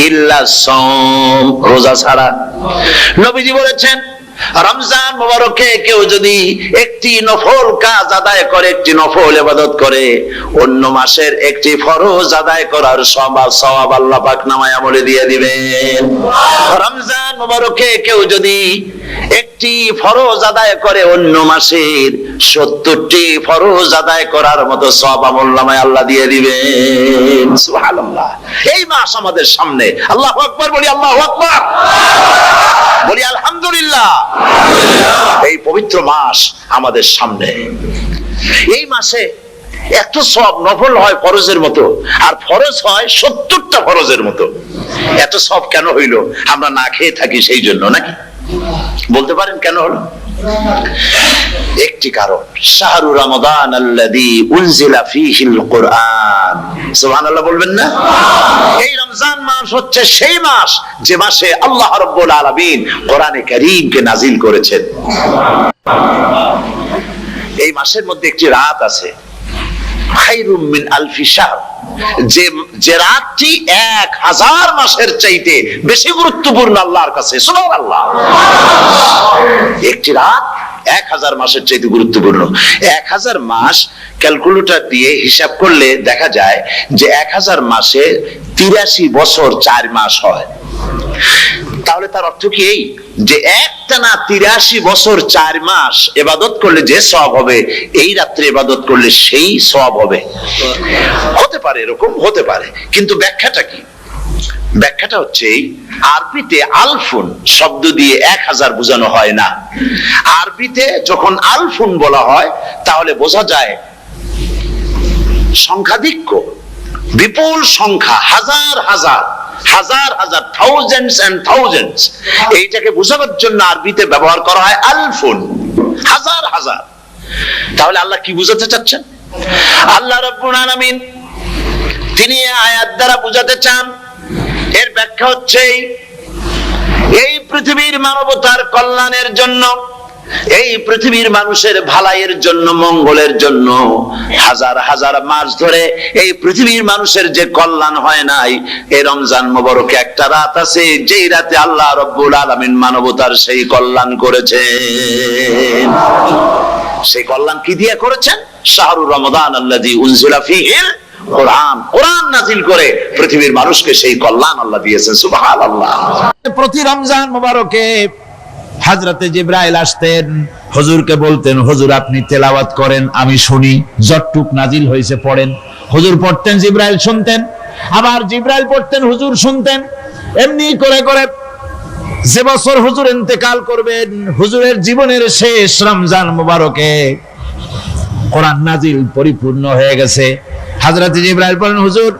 ইল্লা সাওম, রোজা ছাড়া। নবীজি বলেছেন রমজান মুবারকে কেউ যদি একটি নফল কাজ আদায় করে, একটি নফল ইবাদত করে, অন্য মাসের একটি ফরজ আদায় করার সওয়াব আল্লাহ পাক নামায়ে আমলে দিয়ে দিবেন। রমজান মুবারকে কেউ যদি একটি ফরজ আদায় করে, অন্য মাসের 70টি ফরজ আদায় করার মতো সওয়াব আমলনামায় আল্লাহ দিয়ে দিবেন। সুবহানাল্লাহ। এই মাস আমাদের সামনে। আল্লাহু আকবার বলি, আল্লাহু আকবার বলি, আলহামদুলিল্লাহ। এই পবিত্র মাস আমাদের সামনে। এই মাসে এত সওয়াব, নফল হয় ফরজের মতো, আর ফরজ হয় 70টা ফরজের মতো। এত সওয়াব কেন হইল? আমরা না খেয়ে থাকি সেই জন্য নাকি? বলতে পারেন কেন হলো? একটি কারণ, শাহরু রমাদান আল্লাযী উনজিলা ফীহিল কুরআন। সুবহানাল্লাহ বলবেন না? এই রমজান মাস হচ্ছে সেই মাস যে মাসে আল্লাহ রাব্বুল আলামিন কোরআনে কারীমকে নাজিল করেছেন। এই মাসের মধ্যে একটি রাত আছে, খায়রুম মিন আলফি শাহর, যে রাতটি 1000 মাসের চাইতে বেশি গুরুত্বপূর্ণ আল্লাহর কাছে। সুবহানাল্লাহ। একটি রাত 1000 মাসের চাইতে গুরুত্বপূর্ণ। 1000 মাস ক্যালকুলেটর দিয়ে হিসাব করলে দেখা যায় যে 1000 মাসে 83 বছর 4 মাস হয়। তাহলে তার অর্থ কি এই যে একটানা 83 বছর 4 মাস ইবাদত করলে যে সওয়াব হবে, এই রাত্রে ইবাদত করলে সেই সওয়াব হবে? হতে পারে, এরকম হতে পারে, কিন্তু ব্যাখ্যাটা কি? ব্যাখ্যাটা হচ্ছে আরবিতে আলফুন শব্দ দিয়ে 1000 বোঝানো হয় না। আরবিতে যখন আলফুন বলা হয় তাহলে বোঝা যায় সংখ্যাধিক্য, বিপুল সংখ্যা, হাজার হাজার হাজার হাজার, থাউজেন্ডস এন্ড থাউজেন্ডস। এইটাকে বোঝানোর জন্য আরবিতে ব্যবহার করা হয় আলফুন, হাজার হাজার। তাহলে আল্লাহ কি বুঝাতে চাচ্ছেন? আল্লাহ রাব্বুল আলামিন তিনি আয়াত দ্বারা বুঝাতে চান, এর ব্যাখ্যা হচ্ছে এই পৃথিবীর মানবতার কল্যাণের জন্য, এই পৃথিবীর মানুষের ভালাইয়ের জন্য, মঙ্গলের জন্য হাজার হাজার মাস ধরে এই পৃথিবীর মানুষের যে কল্যাণ হয় নাই, এই রমজান মুবারকে একটা রাত আছে যেই রাতে আল্লাহ রাব্বুল আলামিন মানবতার সেই কল্যাণ করেছেন। সেই কল্যাণ কি দিয়ে করেছেন? শাহরু রমাদান আল্লাযী উনজিলা ফীহিল কোরআন, কোরআন নাজিল করে পৃথিবীর মানুষকে সেই কল্যাণ আল্লাহ দিয়েছেন। সুবহানাল্লাহ। প্রতি রমজান মুবারকে হযরতে জিবরাইল আসতেন, হুজুরকে বলতেন, হুজুর আপনি তেলাওয়াত করেন, আমি শুনি, যতটুক নাজিল হয়েছে পড়েন। হুজুর পড়তেন, জিবরাইল শুনতেন, আবার জিবরাইল পড়তেন, হুজুর শুনতেন। এমনি করে করে যে বছর হুজুর ইন্তেকাল করবেন, হুজুরের জীবনের শেষ রমজান মুবারকে কোরআন নাজিল পরিপূর্ণ হয়ে গেছে। হযরত জিবরাইল বলেন, হুজুর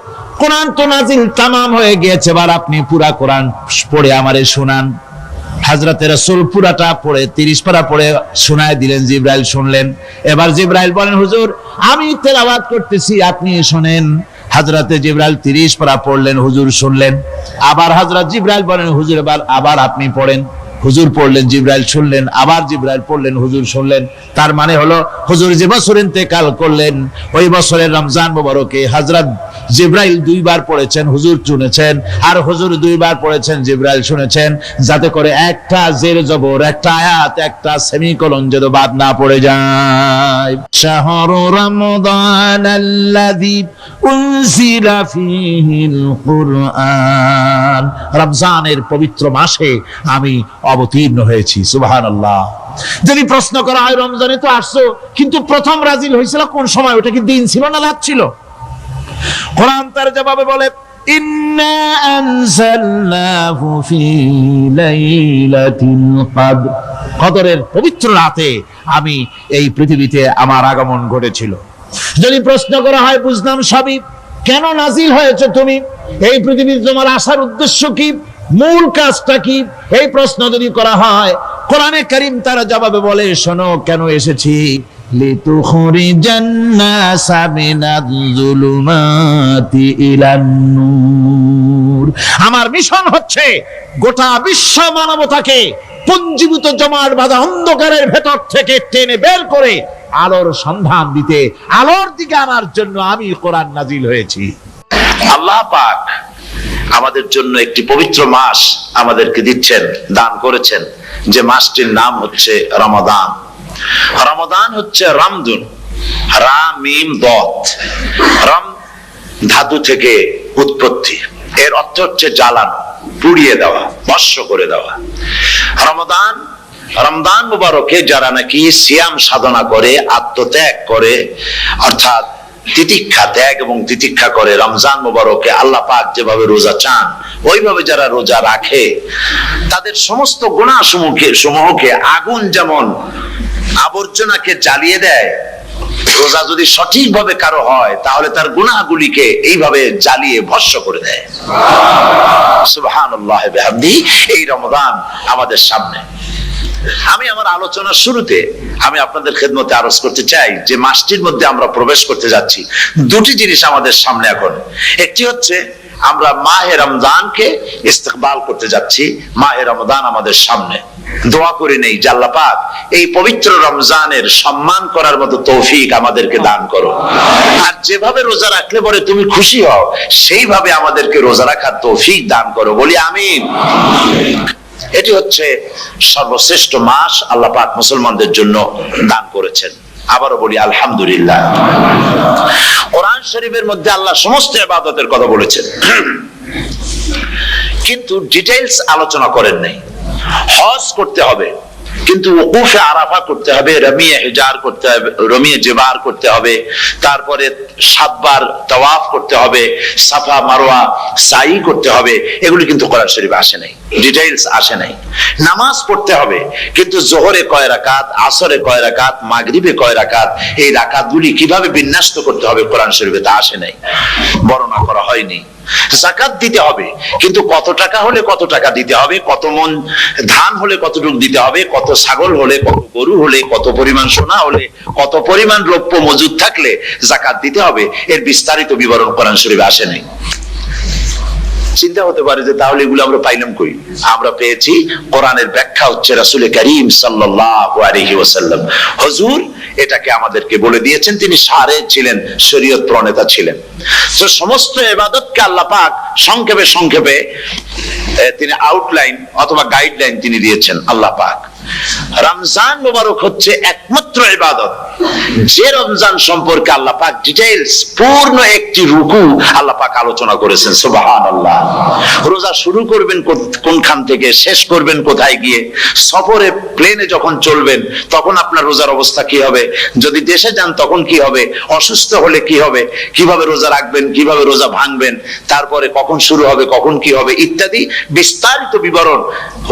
কোরআন তো নাজিল তামাম হয়ে গিয়েছে, এবার আপনি পুরা কোরআন পড়ে আমারে শোনান। হযরত রাসূল পুরাটা পড়ে 30 পারা পড়ে শোনায় দিলেন, জিবরাইল শুনলেন। এবার জিবরাইল বলেন, হুজুর আমি তেলাওয়াত করতেছি, আপনি শুনেন। হযরত জিবরাইল 30 পারা পড়লেন, হুজুর শুনলেন। আবার হযরত জিবরাইল বলেন, হুজুর আবার আপনি পড়েন। হুজুর পড়লেন, জিবরাইল শুনলেন, আবার জিবরাইল পড়লেন, হুজুর শুনলেন। তার মানে হলো হুজুর যে বছর ইন্তেকাল করলেন, ওই বছরের রমজান মুবারকে হযরত জিবরাইল 2 বার পড়েছেন, হুজুর শুনেছেন, আর হুজুর 2 বার পড়েছেন, জিবরাইল শুনেছেন, যাতে করে একটা জের জবর, একটা আয়াত, একটা সেমিকোলন যেন বাদ না পড়ে যায়। শাহরু রমাদান আল্লাযী উনজিলা ফীহিল কুরআন, রমজানের পবিত্র মাসে আমি অবতীর্ণ হয়েছি। সুবহানাল্লাহ। যদি প্রশ্ন করা হয় রমজানে তো আসছো, কিন্তু প্রথম নাজিল হয়েছিল কোন সময়? ওটা কি দিন ছিল না রাত ছিল? কোরআন তার জবাবে বলে, ইন্না আনজালনাহু ফি লাইলাতিল কদর, কদরের পবিত্র রাতে আমি এই পৃথিবীতে আমার আগমন ঘটেছিল। যদি প্রশ্ন করা হয় বুঝলাম সবই, কেন নাজিল হয়েছে তুমি? এই পৃথিবীতে তোমার আসার উদ্দেশ্য কি? মূল কাজটা কি? এই প্রশ্ন যদি করা হয়, কোরআনে কারীম তার জবাবে বলে, শোনো কেন এসেছি। লিতুখরিজান নাসা মিনাজ যুলুমাতি ইলান নূর, আমার মিশন হচ্ছে গোটা বিশ্ব মানবতাকে পুঞ্জীভূত জমাট বাঁধা অন্ধকারের ভেতর থেকে টেনে বের করে আলোর সন্ধান দিতে, আলোর দিকে আনার জন্য আমি কোরআন নাজিল হয়েছি। আল্লাহ পাক আমাদের জন্য একটি পবিত্র মাস আমাদেরকে দিচ্ছেন, দান করেছেন, যে মাসটির নাম হচ্ছে রমাদান। রমাদান হচ্ছে রামদুন, রা মিম দত, রাম ধাতু থেকে উৎপত্তি, এর অর্থ হচ্ছে জ্বালানো, পুড়িয়ে দেওয়া, ভস্ম করে দেওয়া। রমজান মুবারকে যারা নাকি সিয়াম সাধনা করে, আত্মত্যাগ করে, অর্থাৎ তিতিক্ষা, ত্যাগ এবং তিতিক্ষা করে, রমজান মুবারকে আল্লাহ পাক যেভাবে রোজা চান ওইভাবে যারা রোজা রাখে, তাদের সমস্ত গুনাহ সমূহকে আগুন যেমন আবর্জনাকে জ্বালিয়ে দেয়, রোজা যদি সঠিকভাবে কারো হয় তাহলে তার গুনাহগুলিকে এইভাবে জ্বালিয়ে ভস্ম করে দেয়। সুবহানাল্লাহ বিহামদি। এই রমাদান আমাদের সামনে। আমি আমার আলোচনার শুরুতে আমি আপনাদের খেদমতে আরজ করতে চাই যে মাসটির মধ্যে আমরা প্রবেশ করতে যাচ্ছি, দুটি জিনিস আমাদের সামনে এখন। একটি হচ্ছে আমরা মাহে রমজানকে ইস্তেকবাল করতে যাচ্ছি, মাহে রমজান আমাদের সামনে। দোয়া করে নেই যে আল্লাহ পাক এই পবিত্র রমজানের সম্মান করার মতো তৌফিক আমাদেরকে দান করো, আর যেভাবে রোজা রাখলে পরে তুমি খুশি হও সেইভাবে আমাদেরকে রোজা রাখার তৌফিক দান করো, বলি আমিন। এটি হচ্ছে সর্বশ্রেষ্ঠ মাস আল্লাহ পাক মুসলমানদের জন্য দান করেছেন। আবারও বলি আলহামদুলিল্লাহ। কোরআন শরীফের মধ্যে আল্লাহ সমস্ত ইবাদতের কথা বলেছেন, কিন্তু ডিটেইলস আলোচনা করেন নাই। হজ করতে হবে, কিন্তু ওকুফে আরাফা করতে হবে, রমিয়ে হিজার করতে হবে, রমিয়ে জিবার করতে হবে, তারপরে 7 বার তাওয়াফ করতে হবে, সাফা মারওয়া সাই করতে হবে। এগুলি কিন্তু কোরআন শরীফে আসে নাই, ডিটেইলস আসে নাই। নামাজ পড়তে হবে, কিন্তু জোহরে কয় রাকাত, আসরে কয় রাকাত, মাগরিবে কয় রাকাত, এই রাকাতগুলি কিভাবে বিন্যস্ত করতে হবে কোরআন শরীফে তা আসে নাই, বর্ণনা করা হয়নি। যাকাত দিতে হবে, কিন্তু কত টাকা হলে কত টাকা দিতে হবে, কত মন ধান হলে কতটুকু দিতে হবে, কত ছাগল হলে, কত গরু হলে, কত পরিমাণ সোনা হলে, কত পরিমাণ দ্রব্য মজুদ থাকলে যাকাত দিতে হবে, এর বিস্তারিত বিবরণ কোরআন শরীফে আসে নাই। চিন্তা হতে পারে যে তাহলে এগুলো আমরা পাইলাম কই? আমরা পেয়েছি কোরআনের ব্যাখ্যা হচ্ছে রাসূল করিম সাল্লাল্লাহু আলাইহি ওয়াসাল্লাম, হুজুর এটাকে আমাদেরকে বলে দিয়েছেন। তিনি সারে ছিলেন, শরীয়ত প্রণেতা ছিলেন। তো সমস্ত ইবাদতকে আল্লাহ পাক সংক্ষেপে সংক্ষেপে তিনি আউটলাইন অথবা গাইডলাইন তিনি দিয়েছেন আল্লাহ পাক। রমজান মুবারক হচ্ছে একমাত্র ইবাদত যে রমজান সম্পর্কে আল্লাহ পাক ডিটেইলস পূর্ণ একটি রুকু আল্লাহ পাক আলোচনা করেছেন। সুবহানাল্লাহ। রোজা শুরু করবেন কোনখান থেকে, শেষ করবেন কোথায় গিয়ে, সফরে প্লেনে যখন চলবেন তখন আপনার রোজার অবস্থা কি হবে, যদি দেশে যান তখন কি হবে, অসুস্থ হলে কি হবে, কিভাবে রোজা রাখবেন, কিভাবে রোজা ভাঙবেন, তারপরে কখন শুরু হবে, কখন কি হবে ইত্যাদি বিস্তারিত বিবরণ।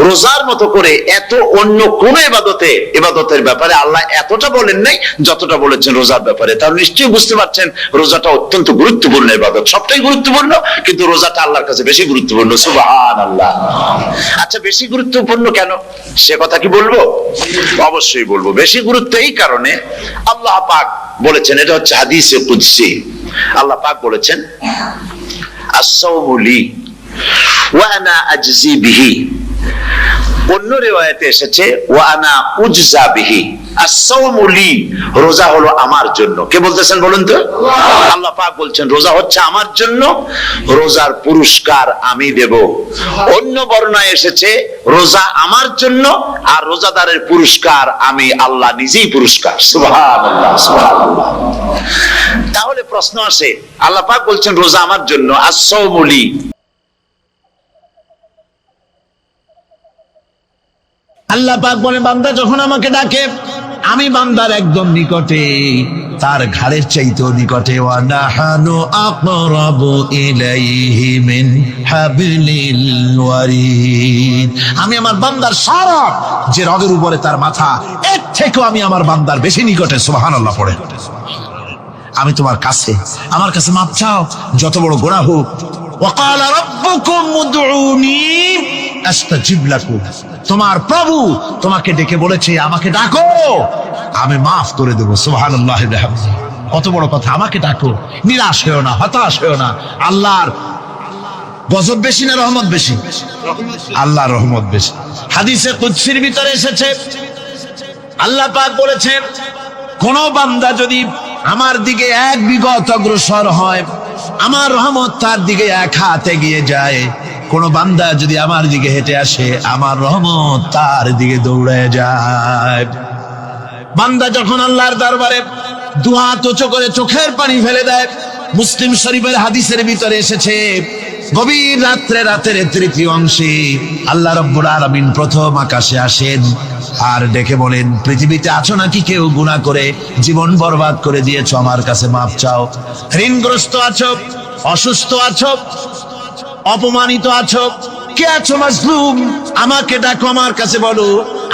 রোজার মতো করে এত অন্য কোন ইবাদতের ব্যাপারে আল্লাহ এতটা বলেন নাই যতটা বলেছেন রোজার ব্যাপারে। তাহলে নিশ্চয়ই বুঝতে পারছেন রোজাটা অত্যন্ত গুরুত্বপূর্ণ ইবাদত। সবটাই গুরুত্বপূর্ণ, কিন্তু রোজাটা আল্লাহর কাছে বেশি গুরুত্বপূর্ণ। সুবহানাল্লাহ। আচ্ছা, বেশি গুরুত্বপূর্ণ কেন সে কথা কি বলবো? অবশ্যই বলবো। বেশি গুরুত্ব এই কারণে, আল্লাহ পাক বলেছেন, এটা হচ্ছে হাদিসে কুদসি। আল্লাহ পাক বলেছেন, আস-সাওমু লি ওয়া আনা আজজি বিহি। অন্য রিওয়ায়াতে এসেছে ওয়া আনা উজজা বিহি। আস-সাওমু লি, রোজা হলো আমার জন্য। কে বলতেছেন বলুন তো? আল্লাহ পাক বলছেন রোজা হচ্ছে আমার জন্য, রোজার পুরস্কার আমি দেব। অন্য বর্ণনায় এসেছে রোজা আমার জন্য আর রোজাদারের পুরস্কার আমি আল্লাহ নিজেই পুরস্কার। সুবহানাল্লাহ, সুবহানাল্লাহ। তাহলে প্রশ্ন আসে, আল্লাহ পাক বলছেন রোজা আমার জন্য, আস-সাওমু লি। আল্লাহ পাক বলে বান্দা যখন আমাকে ডাকে আমি বান্দার একদম নিকটে, তার ঘাড়ের চাইতেও নিকটে। ওয়া নাহানু আকরাবু ইলাইহি মিন হাবলিল ওয়ারিদ। আমি আমার বান্দার সারা যে রগের উপরে তার মাথা, এর থেকেও আমি আমার বান্দার বেশি নিকটে। সুবহানাল্লাহ পড়ে। আমি তোমার কাছে, আমার কাছে মাপ চাও, যত বড় গুনাহ হোক। ওয়া ক্বালা রাব্বুকুম উদউনি আস্তাজিব লাকুম। তোমার প্রভু তোমাকে ডেকে বলেছে আমাকে ডাকো, আমি মাফ করে দেবো। সুবহানাল্লাহ। কত বড় কথা, আমাকে ডাকো, নিরাশ হয়েও না, হতাশ হয়েও না। আল্লাহর গজব বেশি না রহমত বেশি? আল্লাহর রহমত বেশি। হাদিসে কুদসির ভিতরে এসেছে, আল্লাহ পাক বলেছেন কোন বান্দা যদি আমার দিকে 1 বিঘত অগ্রসর হয়, আমার রহমত তার দিকে এক হাত এগিয়ে যায়। কোন বান্দা যদি আমার দিকে হেঁটে আসে, আমার রহমত তার দিকে দৌড়ে যায়। বান্দা যখন আল্লাহর দরবারে দুহাত উঁচু করে চোখের পানি ফেলে দেয়, মুসলিম শরীফের হাদিসের ভিতরে এসেছে, গভীর রাত্রে, রাতের তৃতীয় অংশে আল্লাহ রাব্বুল আলামিন প্রথম আকাশে আসেন আর ডেকে বলেন, পৃথিবীতে আছো নাকি কেউ গুনাহ করে জীবন বরবাদ করে দিয়েছো, আমার কাছে মাপ চাও। ঋণগ্রস্ত আছো, অসুস্থ আছো, অপমানিত আছো, কে আছো মাজলুম, আমাকে ডাকো, আমার কাছে বলো,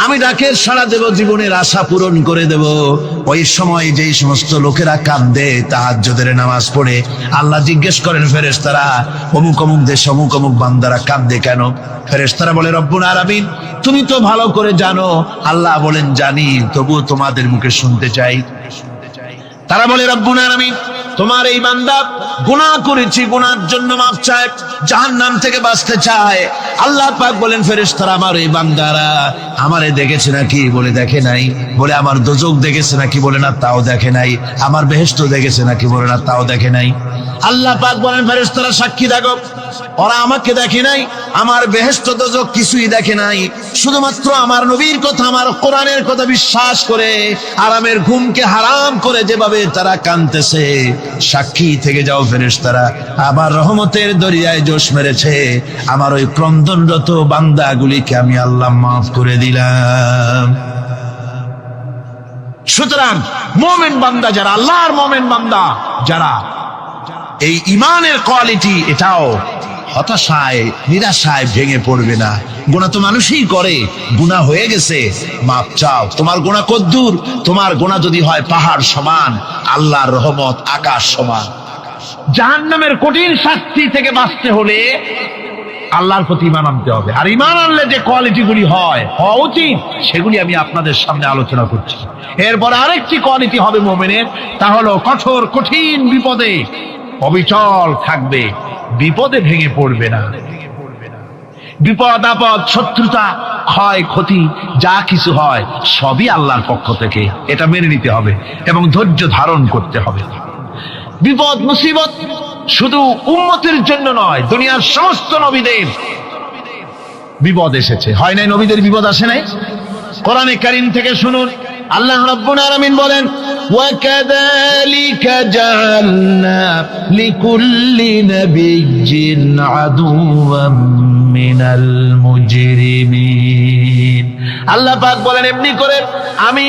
আমি ডাকের সাড়া দেব, জীবনের আশা পূরণ করে দেব। ওই সময় যেই সমস্ত লোকেরা কাঁদে তাহাজ্জুদের নামাজ পড়ে, আল্লাহ জিজ্ঞেস করেন ফেরেশতারা, অমুক অমুক দেশ অমুক অমুক বান্দারা কাঁদে কেন? ফেরেশতারা বলে, রব্বুল আলামিন তুমি তো ভালো করে জানো। আল্লাহ বলেন, জানি, তবুও তোমাদের মুখে শুনতে চাই। তারা বলে, রব্বুল আলামিন তোমার এই বান্দা গুনাহ করেছি, গুনার জন্য মাফ চায়, জাহান্নাম থেকে বাঁচতে চায়। আল্লাহ পাক বলেন, ফেরেশতারা আমার এই বান্দারা আমারে দেখেছে নাকি? বলে দেখে নাই। বলে আমার দোজখ দেখেছে নাকি? বলে না, তাও দেখে নাই। আমার বেহেশত দেখেছে নাকি? বলে না, তাও দেখে নাই। আল্লাহ পাক বলেন, ফেরেশতারা সাক্ষী থাকো, ওরা আমাকে দেখে নাই, আমার বেহেশত দোজখ কিছুই দেখে নাই, শুধুমাত্র আমার নবীর কথা, আমার কোরআনের কথা বিশ্বাস করে আরামের ঘুমকে হারাম করে যেভাবে তারা কাঁদতেছে, সাক্ষী থেকে যাও ফেরেশতারা, আমার রহমতের দরিয়ায় জোশ মেরেছে, আমার ওই ক্রন্দনরত বান্দাগুলিকে আমি আল্লাহ মাফ করে দিলাম। সুতরাং মুমিন বান্দা যারা, আল্লাহর মুমিন বান্দা যারা, এই ইমানের কোয়ালিটি, এটাও হতাশায় নিরাশায় ভেঙে পড়বে না। গুনাহ তো মানুষই করে, গুনাহ হয়ে গেছে, মাপ চাও। তোমার গুনাহ কদ্দুর? তোমার গুনাহ যদি হয় পাহাড় সমান, আল্লাহর রহমত আকাশ সমান। জাহান্নামের কঠিন শাস্তি থেকে বাঁচতে হলে আল্লাহর প্রতি ঈমান আনতে হবে। আর ঈমান আনলে যে কোয়ালিটিগুলি হওয়া উচিত, সেগুলি আমি আপনাদের সামনে আলোচনা করছি। এরপর আরেকটি কোয়ালিটি হবে মুমিনের, তা হলো কঠোর কঠিন বিপদে অবিচল থাকবে, বিপদে ভেঙে পড়বে না। বিপদ আপদ, শত্রুতা, ক্ষয় ক্ষতি যা কিছু হয় সবই আল্লাহর পক্ষ থেকে, এটা মেনে নিতে হবে এবং ধৈর্য ধারণ করতে হবে। বিপদ মুসিবত শুধু উম্মতের জন্য নয়, দুনিয়ার সমস্ত নবীদের বিপদ এসেছে, হয় নাই? নবীদের বিপদ আসে নাই? কোরআনে কারীম থেকে শুনুন, আল্লাহ রাব্বুল আলামিন বলেন, وَكَذَلِكَ جَعَلْنَا لِكُلِّ نَبِيٍّ عَدُوًّا مِنَ الْمُجْرِمِينَ। আল্লাহ পাক বলেন, এমনি করে আমি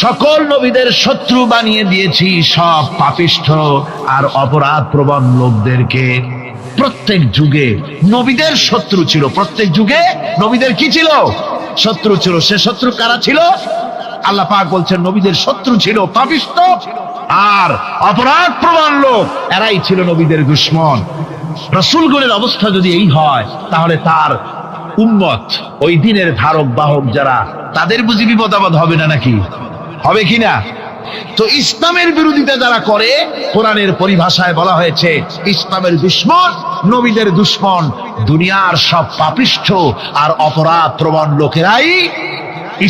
সকল নবীদের শত্রু বানিয়ে দিয়েছি সব পাপিষ্ঠ আর অপরাধ প্রবণ লোকদেরকে। প্রত্যেক যুগে নবীদের শত্রু ছিল, প্রত্যেক যুগে নবীদের কি ছিল? শত্রু ছিল। সে শত্রু কারা ছিল? আল্লাহ পাক বলছেন, নবীদের শত্রু ছিল পাপিষ্ঠ আর অপরাধ প্রবণ লোক, এরাই ছিল নবীদের দুশমন। রাসূলগণের অবস্থা যদি এই হয়, তাহলে তার উম্মত, ওই দিনের ধারক বাহক যারা, তাদের বুঝি বিপদ আপদ হবে না? নাকি হবে কিনা? তো ইসলামের বিরোধিতা যারা করে, কোরআনের পরিভাষায় বলা হয়েছে ইসলামের দুশমন, নবীদের দুশমন। দুনিয়ার সব পাপিষ্ঠ আর অপরাধ প্রবণ লোকেরাই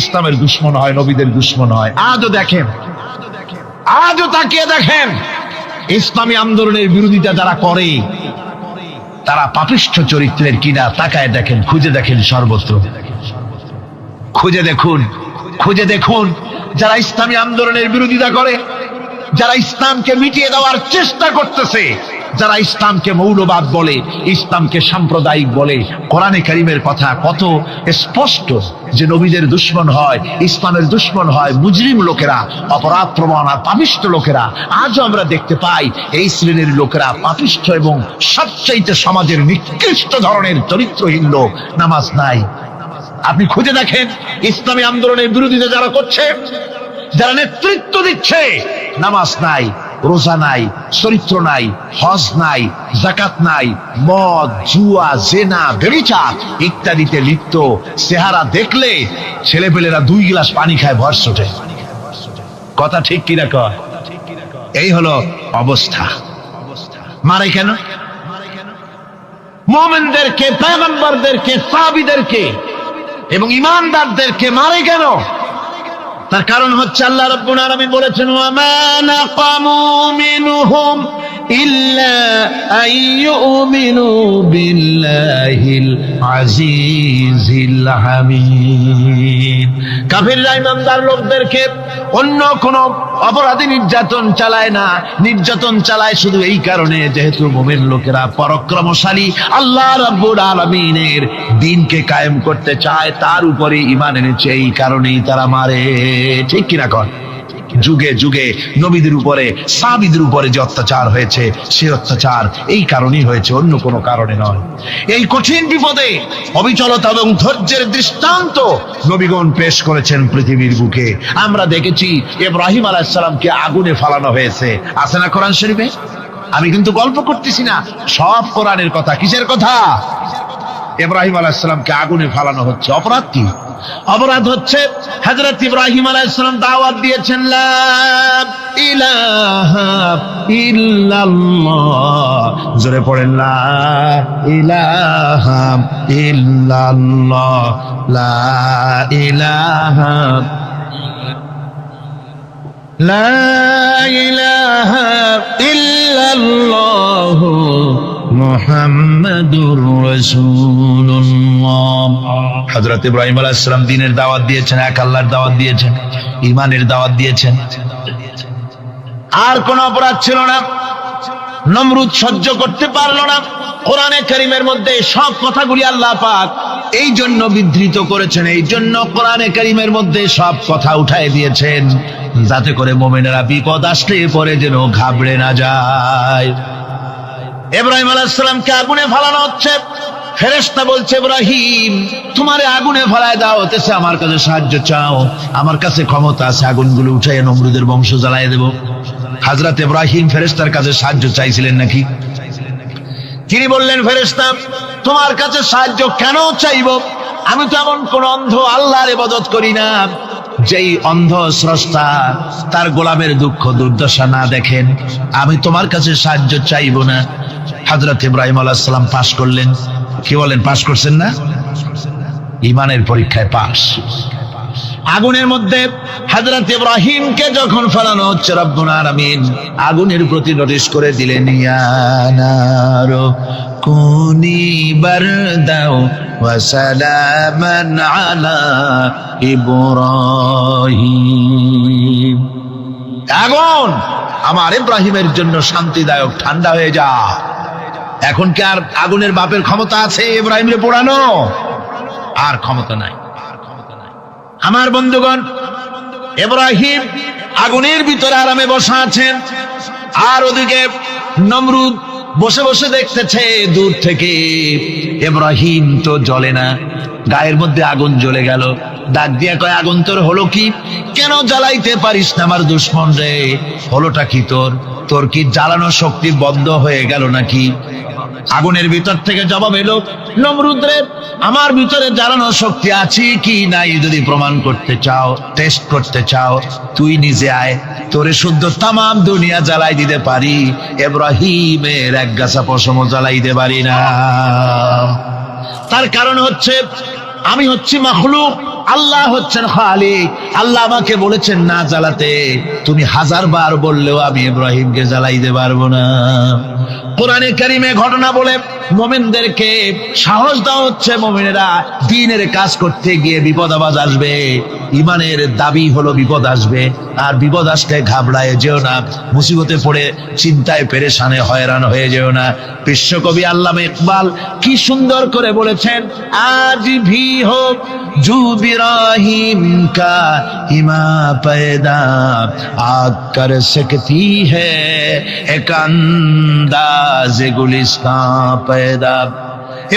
ইসলামের দুশমন হয়, নবীদের দুশমন হয়। আজও দেখেন, আজও তাকিয়ে দেখেন, ইসলামী আন্দোলনের বিরোধিতা যারা করে তারা পাপিষ্ঠ চরিত্রের কিনা, তাকায় দেখেন, খুঁজে দেখেন, সর্বত্র খুঁজে দেখুন, খুঁজে দেখুন। যারা ইসলামী আন্দোলনের বিরোধিতা করে, যারা ইসলামকে মিটিয়ে দেওয়ার চেষ্টা করতেছে, যারা ইসলামকে মৌলবাদ বলে, ইসলামকে সাম্প্রদায়িক বলে, কোরআনে কারীমের কথা কত স্পষ্ট যে নবীদের দুশমন হয়, ইসলামের দুশমন হয় মুজরিম লোকেরা, অপরাধ প্রবণ আর পাপিষ্ঠ লোকেরা। আজও আমরা দেখতে পাই এই শ্রেণীর লোকেরা পাপিষ্ঠ এবং সবচাইতে সমাজের নিকৃষ্ট ধরনের চরিত্রহীন লোক। নামাজ নাই। আপনি খুঁজে দেখেন, ইসলামী আন্দোলনের বিরোধিতা যারা করছে, যারা নেতৃত্ব দিচ্ছে, নামাজ নাই, রোজা নাই, চরিত্র নাই, হজ নাই, যাকাত নাই, মদ, জুয়া, জেনা, ব্যভিচার ইত্যাদিতে লিপ্ত। চেহারা দেখলে ছেলেপেলেরা 2 গ্লাস পানি খায়, ভরস ওঠে। কথা ঠিক কিনা কয়? এই হলো অবস্থা। মারে কেন? মুমিনদেরকে, পয়গম্বরদেরকে, সাহাবীদেরকে এবং ঈমানদারদেরকে মারে কেন? তার কারণ হচ্ছে আল্লাহ রাব্বুল আলামিন বলেছেন, ওয়া মা নাকামু মিনহুম ইল্লা আইয়ুমিনু বিল্লাহিল আজিজিল হামিদ। কাফিররা ঈমানদার লোকদেরকে অন্য কোন অপরাধী নির্যাতন চালায় না, নির্যাতন চালায় শুধু এই কারণে যেহেতু মুমিন লোকেরা পরাক্রমশালী, আল্লাহ রাব্বুল আলামিনের দ্বীনকে কায়েম করতে চায়, তার উপরে ঈমান এনেছে, এই কারণেই তারা মারে। ঠিক কিনা কর? যুগে যুগে নবীদের উপরে, সাহাবীদের উপরে যে অত্যাচার হয়েছে, সে অত্যাচার এই কারণেই হয়েছে, অন্য কোনো কারণে নয়। এই কঠিন বিপদে অবিচলতা এবং ধৈর্যের দৃষ্টান্ত নবীগণ পেশ করেছেন পৃথিবীর বুকে। আমরা দেখেছি ইব্রাহিম আলাইহিস সালামকে আগুনে ফালানো হয়েছে, আছে না কোরআন শরীফে? আমি কিন্তু গল্প করতেছি না, সব কোরআনের কথা। কিসের কথা? ইব্রাহিম আলাইহিস সালামকে আগুনে ফালানো হচ্ছে। অপরাধ কি? অপরাধ হচ্ছে হযরত ইব্রাহিম আলাইহিস সালাম দাওয়াত দিয়েছেন লা ইলাহা ইল্লাল্লাহ। জোরে পড়েন লা ইলাহা ইল্লাল্লাহ, লা ইলাহা লা ইলাহা ইল্লাল্লাহ মুহাম্মাদুর রাসূলুল্লাহ। হযরত ইব্রাহিম আলাইহিস সালাম দ্বীনের দাওয়াত দিয়েছেন, এক আল্লাহর দাওয়াত দিয়েছেন, ঈমানের দাওয়াত দিয়েছেন। আর কোন অপরাধ ছিল না। নমরুদ সহ্য করতে পারলো না। কোরআনে কারীমের মধ্যে সব কথাগুলি আল্লাহ পাক এই জন্য বিধৃত করেছেন, এই জন্য কোরআনে কারীমের মধ্যে সব কথা উঠায় দিয়েছেন, যাতে করে মুমিনেরা বিপদ আসলে পরে যেন ঘাবড়ে না যায়। ইব্রাহিম আলাইহিস সালামকে আগুনে ফালানো হচ্ছে। ফেরেশতা বলছে, ইব্রাহিম তোমারে আগুনে ফালায় দাও, হতেছে আমার কাছে সাহায্য চাও, আমার কাছে ক্ষমতা আছে, আগুনগুলো উঠাইয়া নমরুদের বংশ জ্বালায় দেব। হযরত ইব্রাহিম ফেরেশতার কাছে সাহায্য চাইছিলেন নাকি? তিনি বললেন, ফেরেশতা তোমার কাছে সাহায্য কেন চাইব? আমি তো এমন কোন অন্ধ আল্লাহর ইবাদত করি না যেই অন্ধ স্রষ্টা তার গোলামের দুঃখ দুর্দশা না দেখেন। আমি তোমার কাছে সাহায্য চাইব না। হযরত ইব্রাহিম আলাইহিস সালাম পাশ করলেন। কি বলেন, পাশ করছেন না? ঈমানের পরীক্ষায় পাশ। আগুনের মধ্যে হযরত ইব্রাহিমকে যখন ফেলানো হচ্ছে, রব্বুল আলামিন আগুনের প্রতি নোটিশ করে দিলেন, ইয়া নারু কুনি বারদাও ওয়া সালামান আলা ইব্রাহিম। আগুন আমার ইব্রাহিমের জন্য শান্তিদায়ক, ঠান্ডা হয়ে যা। এখন কি আর আগুনের বাপের ক্ষমতা আছে ইব্রাহিমরে পোড়ানো? আর ক্ষমতা নাই। আমার বন্ধুগণ, ইব্রাহিম আগুনের ভিতরে আরামে বসা আছেন, আর ওদিকে নমরুদ বসে বসে দেখতেছে দূর থেকে। ইব্রাহিম তো জ্বলে না, গায়ের মধ্যে আগুন জ্বলে গেল। ডাক দিয়া কয়, আগুন তোর হলো কি? কেন জ্বালাইতে পারিস না আমার দুশমন রে? হলোটা কি তোর? তোর কি জ্বালানো শক্তি বন্ধ হয়ে গেল নাকি? আগুনের ভিতর থেকে জবাব এলো, নমরুদ রে, আমার ভিতরে জ্বালানো শক্তি আছে কি নাই যদি প্রমাণ করতে চাও, টেস্ট করতে চাও, তুই নিজে আয়, তোরে শুদ্ধ তামাম দুনিয়া জ্বালাই দিতে পারি, ইব্রাহিমের এক গাছা পশমও জ্বালাই দিতে পারি না। তার কারণ হচ্ছে আমি হচ্ছি মাখলুক, আল্লাহ হচ্ছেন খালিক। আল্লাহ আমাকে বলেছেন না জ্বালাতে, তুমি 1000 বার বললেও আমি ইব্রাহিমকে জ্বালাইতে পারবো না। কোরআনে কারিমে ঘটনা বলে মুমিনদেরকে সাহস দেওয়া হচ্ছে, মুমিনেরা দ্বীনের কাজ করতে গিয়ে বিপদ আবাজ আসবে, ঈমানের দাবি হলো বিপদ আসবে, আর বিপদ আসলে ঘাবড়ায় যেও না, মুসিবতে পড়ে চিন্তায় পেরেশানে হয়রান হয়ে যেও না। বিশ্বকবি আল্লামা ইকবাল কি সুন্দর করে বলেছেন, আজ ভি হোক জু ইব্রাহিম কা ইমা पैदा आग कर सकती है एक अंदाज गुलिस्तां पैदा।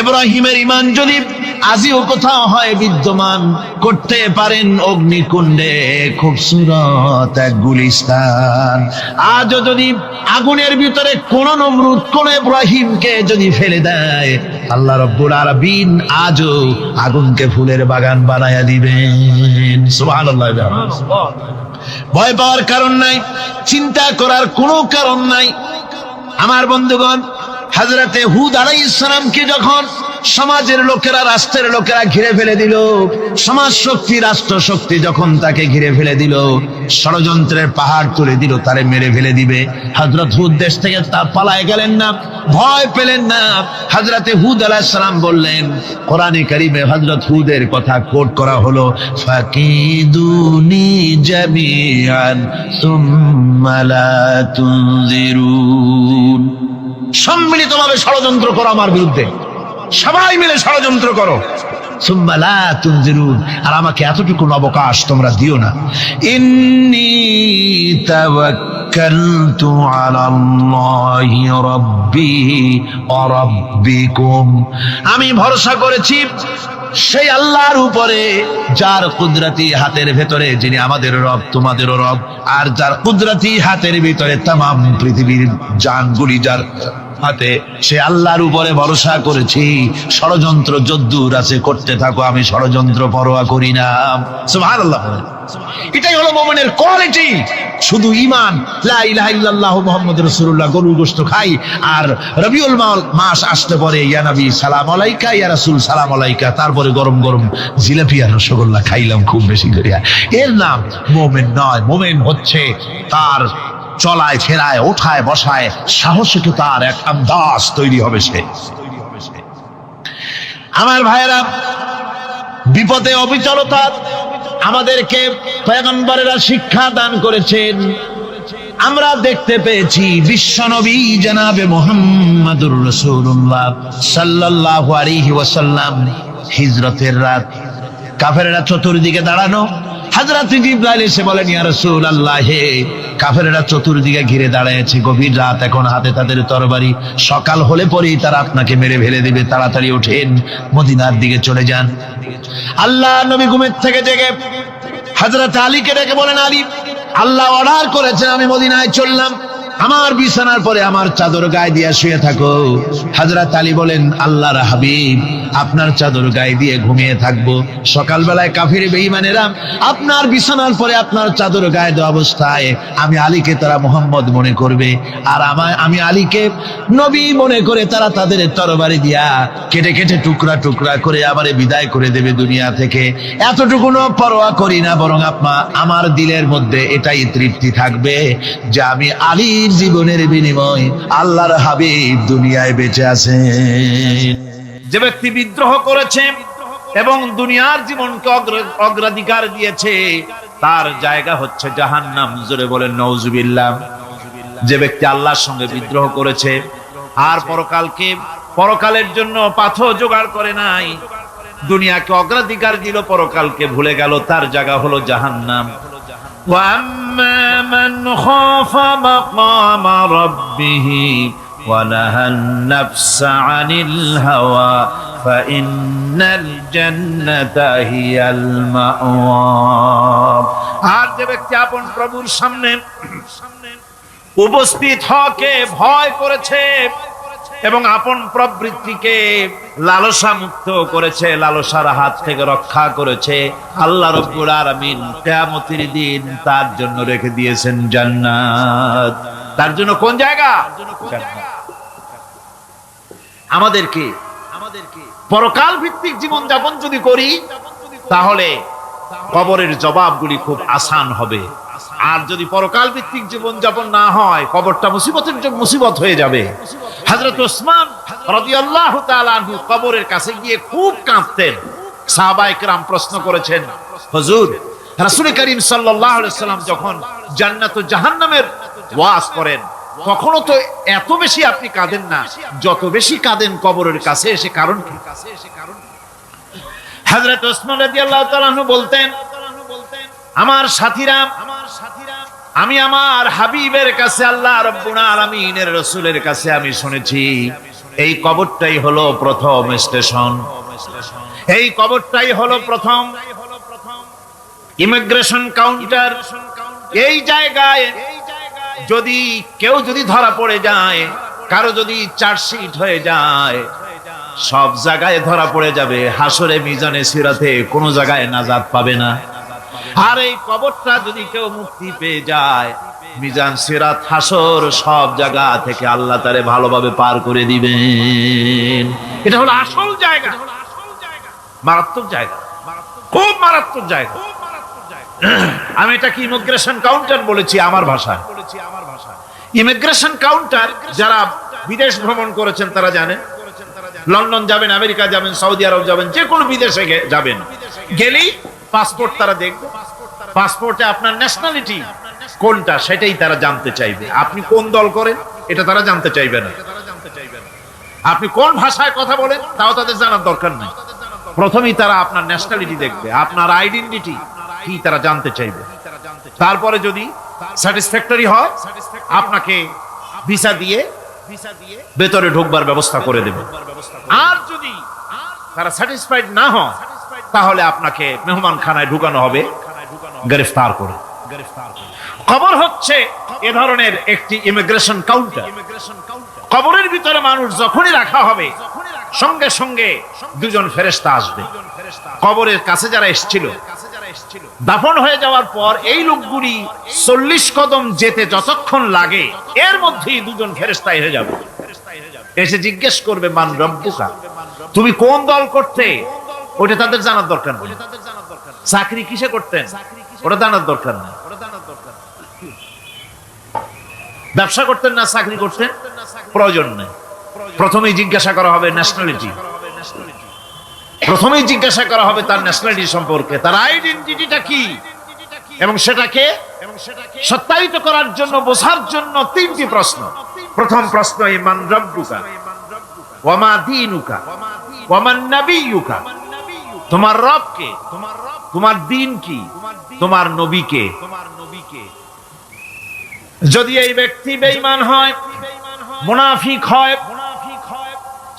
ইব্রাহিমের ঈমান যদি আজিও কোথাও হয় বিদ্যমান, করতে পারেন অগ্নিকুণ্ডে খুবসুরত এক গুলিস্তান। আজও যদি আগুনের ভিতরে কোন নমরুদ কোন ইব্রাহিমকে যদি ফেলে দেয়, আল্লাহ রাব্বুল আলামিন আজও আগুনকে ফুলের বাগান বানায়া দিবেন। সুবহানাল্লাহ। ভয় পাওয়ার কারণ নাই, চিন্তা করার কোনো কারণ নাই। আমার বন্ধুগণ, হযরতে হুদ আলাইহিস সালামকে যখন সমাজের লোকেরা, রাষ্ট্রের লোকেরা ঘিরে ফেলে দিল। সমাজ শক্তি, রাষ্ট্র শক্তি যখন তাকে ঘিরে ফেলে দিল, ষড়যন্ত্রের পাহাড় তুলে দিল, তারে মেরে ফেলে দিবে। হযরত হুদ দেশ থেকে তা পালায় গেলেন না, ভয় পেলেন না। হযরতে হুদ আলাইহিস সালাম বললেন, কোরআনে কারীমে হযরত হুদের কথা কোট করা হলো, ফাকিদুনি জামিআন সুম্মা লা তুনজিরুন। সম্মিলিতভাবে ষড়যন্ত্র করো আমার বিরুদ্ধে, সবাই মিলে ষড়যন্ত্র করো, সুম্মা লা তুনজিরুন, আর আমাকে এতটুকু অবকাশ তোমরা দিও না। ইন্নী তাওয়াক্কালতু আলাল্লাহি রাব্বি ওয়া রাব্বিকুম, আমি ভরসা করেছি সেই আল্লাহর উপরে যার কুদরতি হাতের ভেতরে, যিনি আমাদের রব তোমাদেরও রব, আর যার কুদরতি হাতের ভিতরে তামাম পৃথিবীর জানগুলি যার হাতে, সে আল্লাহর উপরে ভরসা করেছি। ষড়যন্ত্র যদ্দূর আছে করতে থাকো, আমি ষড়যন্ত্র পরোয়া করি না। সুবহানাল্লাহ। এটাই হলো মুমিনের কোয়ালিটি। শুধু ঈমান, লা ইলাহা ইল্লাল্লাহু মুহাম্মাদুর রাসূলুল্লাহ, গরুর গোশত খাই, আর রবিউল মাস আসতে পরে ইয়া নবী সালাম আলাইকা, ইয়া রাসূল সালাম আলাইকা, তারপরে গরম গরম জিলাপি আর রসগোল্লা খাইলাম খুব বেশি করিয়া, এর নাম মুমিন নয়। মুমিন হচ্ছে তার চলায় ফেরায়, ওঠায় বসায় সাহসিক তার এক আন্দাজ তৈরি হবে সে। আমার ভাইয়েরা, বিপদে অবিচলতা আমাদেরকে পয়গম্বরেরা শিক্ষা দান করেছেন। আমরা দেখতে পেয়েছি বিশ্বনবী জনাবে মুহাম্মাদুর রাসূলুল্লাহ সাল্লাল্লাহু আলাইহি ওয়াসাল্লাম হিজরতের রাত, কাফেররা চতুর্দিকে দাঁড়ানো। হযরত জিবরাইল এসে বলেন, ইয়া রাসূলুল্লাহ, হে কাফেররা চতুর্দিকে ঘিরে দাঁড়িয়েছে, গভীর রাত, এখন হাতে তাদের তরবারি, সকাল হলে পরেই তারা আপনাকে মেরে ফেলে দিবে, তাড়াতাড়ি ওঠেন, মদিনার দিকে চলে যান। আল্লাহ নবী ঘুমের থেকে জেগে হযরত আলীকে ডেকে বলেন, আলী, আল্লাহ অর্ডার করেছেন, আমি মদিনায় চললাম, আমার বিছানার পরে আমার চাদর গায়ে দিয়ে শুয়ে থাকো। হযরত আলী বলেন, আল্লাহর হাবিব, আপনার চাদর গায়ে দিয়ে ঘুমিয়ে থাকবো, সকালবেলায় কাফির বেঈমানেরা আপনার বিছানার পরে আপনার চাদর গায়ে দেওয়া অবস্থায় আমি আলীকে তারা মুহাম্মদ মনে করবে, আর আমি আলীকে নবী মনে করে তারা তাদের তরবারি দিয়া কেটে কেটে টুকরা টুকরা করে আমারে বিদায় করে দেবে দুনিয়া থেকে। এতটুকুনো পরোয়া করি না, বরং আমার দিলের মধ্যে এটাই তৃপ্তি থাকবে যে আমি আলীর জীবনের বিনিময় আল্লাহর হাবিব দুনিয়ায় বেঁচে আছেন। যে ব্যক্তি বিদ্রোহ করেছে এবং দুনিয়ার জীবনকে অগ্রাধিকার দিয়েছে, তার জায়গা হচ্ছে জাহান্নাম। জোরে বলেন নাউজুবিল্লাহ। যে ব্যক্তি আল্লাহর সঙ্গে বিদ্রোহ করেছে আর পরকালের জন্য পাথর জোগাড় করে নাই, দুনিয়াকে অগ্রাধিকার দিল, পরকালকে ভুলে গেল, তার জায়গা হলো জাহান্নাম। وَأَمَّا مَنْ خَافَ مَقَامَ رَبِّهِ وَنَهَى النَّفْسَ عَنِ الْهَوَى فَإِنَّ الْجَنَّةَ هِيَ الْمَأْوَى। আর যে ব্যক্তি আপন প্রভুর সামনে উপস্থিত হওয়াকে ভয় করেছে এবং আপন প্রবৃত্তিকে লালসা মুক্ত করেছে, লালসার হাত থেকে রক্ষা করেছে, আল্লাহ রাব্বুল আলামিন কিয়ামতের দিন তার জন্য রেখে দিয়েছেন জান্নাত। তার জন্য কোন জায়গা? জান্নাত। আমাদেরকে পরকাল ভিত্তিক জীবন যাপন যদি করি, তাহলে কবরের জবাবগুলি খুব আসান হবে। আর যদি পরকাল ভিত্তিক জীবন যাপন না হয়, কবরটা মুসিবত হয়ে যাবে। হযরত ওসমান রাদিয়াল্লাহু তাআলা আনহু কবরের কাছে গিয়ে খুব কাঁদতেন। সাহাবায়ে কেরাম প্রশ্ন করেছেন, হুজুর, রাসূল করিম সাল্লাল্লাহু আলাইহি ওয়াসাল্লাম যখন জান্নাত ও জাহান্নামের ওয়াজ করেন, তখনও তো এত বেশি আপনি কাঁদেন না, যত বেশি কাঁদেন কবরের কাছে এসে, কারণ কি? হযরত ওসমান রাদিয়াল্লাহু তাআলা আনহু বলতেন, আমার সাথীরা, আমি আমার হাবিবের কাছে, আল্লাহ রাব্বুল আলামিনের রাসূলের কাছে আমি শুনেছি এই কবরটাই হলো প্রথম স্টেশন, এই কবরটাই হলো প্রথম ইমিগ্রেশন কাউন্টার। এই জায়গায় কেউ যদি ধরা পড়ে যায়, কারো যদি চার্জশিট হয়ে যায়, সব জায়গায় ধরা পড়ে যাবে, হাসরে মিজানে সিরাতে কোনো জায়গায় নাজাত পাবে না। আর এই কবরটা যদি কেউ মুক্তি পেয়ে যায়, মিজান, সিরাত, হাসর সব জায়গা থেকে আল্লাহ তারে ভালোভাবে পার করে দিবেন। এটা হলো আসল জায়গা, মারাত্মক জায়গা, খুব মারাত্মক জায়গা। আমি এটাকে ইমিগ্রেশন কাউন্টার বলেছি আমার ভাষায়। ইমিগ্রেশন কাউন্টার যারা বিদেশ ভ্রমণ করেছেন তারা জানেন। লন্ডন যাবেন, আমেরিকা যাবেন, সৌদি আরব যাবেন, যে কোনো বিদেশে যাবেন, গেলেই পাসপোর্ট তারা দেখবে। পাসপোর্টে আপনার ন্যাশনালিটি কোনটা সেটাই তারা জানতে চাইবে। আপনি কোন দল করেন এটা তারা জানতে চাইবে না। আপনি কোন ভাষায় কথা বলেন তাও তাদের জানার দরকার নেই। প্রথমেই তারা আপনার ন্যাশনালিটি দেখবে, আপনার আইডেন্টিটি কি তারা জানতে চাইবে। তারপরে যদি স্যাটিসফ্যাক্টরি হয় আপনাকে ভিসা দিয়ে ভেতরে ঢোকবার ব্যবস্থা করে দেবে। আর যদি তারা স্যাটিসফাইড না হয় তাহলে আপনাকে মেহমানখানায় ঢুকানো হবে গ্রেফতার করে। কবর হচ্ছে এ ধরনের একটি ইমিগ্রেশন কাউন্টার। কবরের ভিতরে মানুষ যখনই রাখা হবে সঙ্গে সঙ্গে দুজন ফেরেশতা আসবে। কবরের কাছে যারা এসেছিল দাফন হয়ে যাওয়ার পর এই লোকগুলি 40 কদম যেতে যতক্ষণ লাগে এর মধ্যেই দুজন ফেরেশতা এসে যাবে। এসে জিজ্ঞেস করবে, মান রব্বুকা, তুমি কোন দল করতে, ওটা তাদের জানার দরকার নেই। চাকরি কিসে করতেন ওটা জানার দরকার নেই। ব্যবসা করতেন না চাকরি করতেন প্রয়োজন নেই। প্রথমেই জিজ্ঞাসা করা হবে ন্যাশনালিটি, প্রথমেই জিজ্ঞাসা করা হবে তার ন্যাশনালিটি সম্পর্কে, তার আইডেন্টিটিটা কি, এবং সেটাকে সত্যায়িত করার জন্য, বোঝার জন্য 3টি প্রশ্ন। প্রথম প্রশ্ন, মান রব্বুকা ওয়া মা দীনুকা ওয়া মান নাবিয়্যুকা, তোমার রব কে, তোমার দ্বীন কি, তোমার নবী কে। যদি এই ব্যক্তি বেঈমান হয়, মুনাফিক হয়,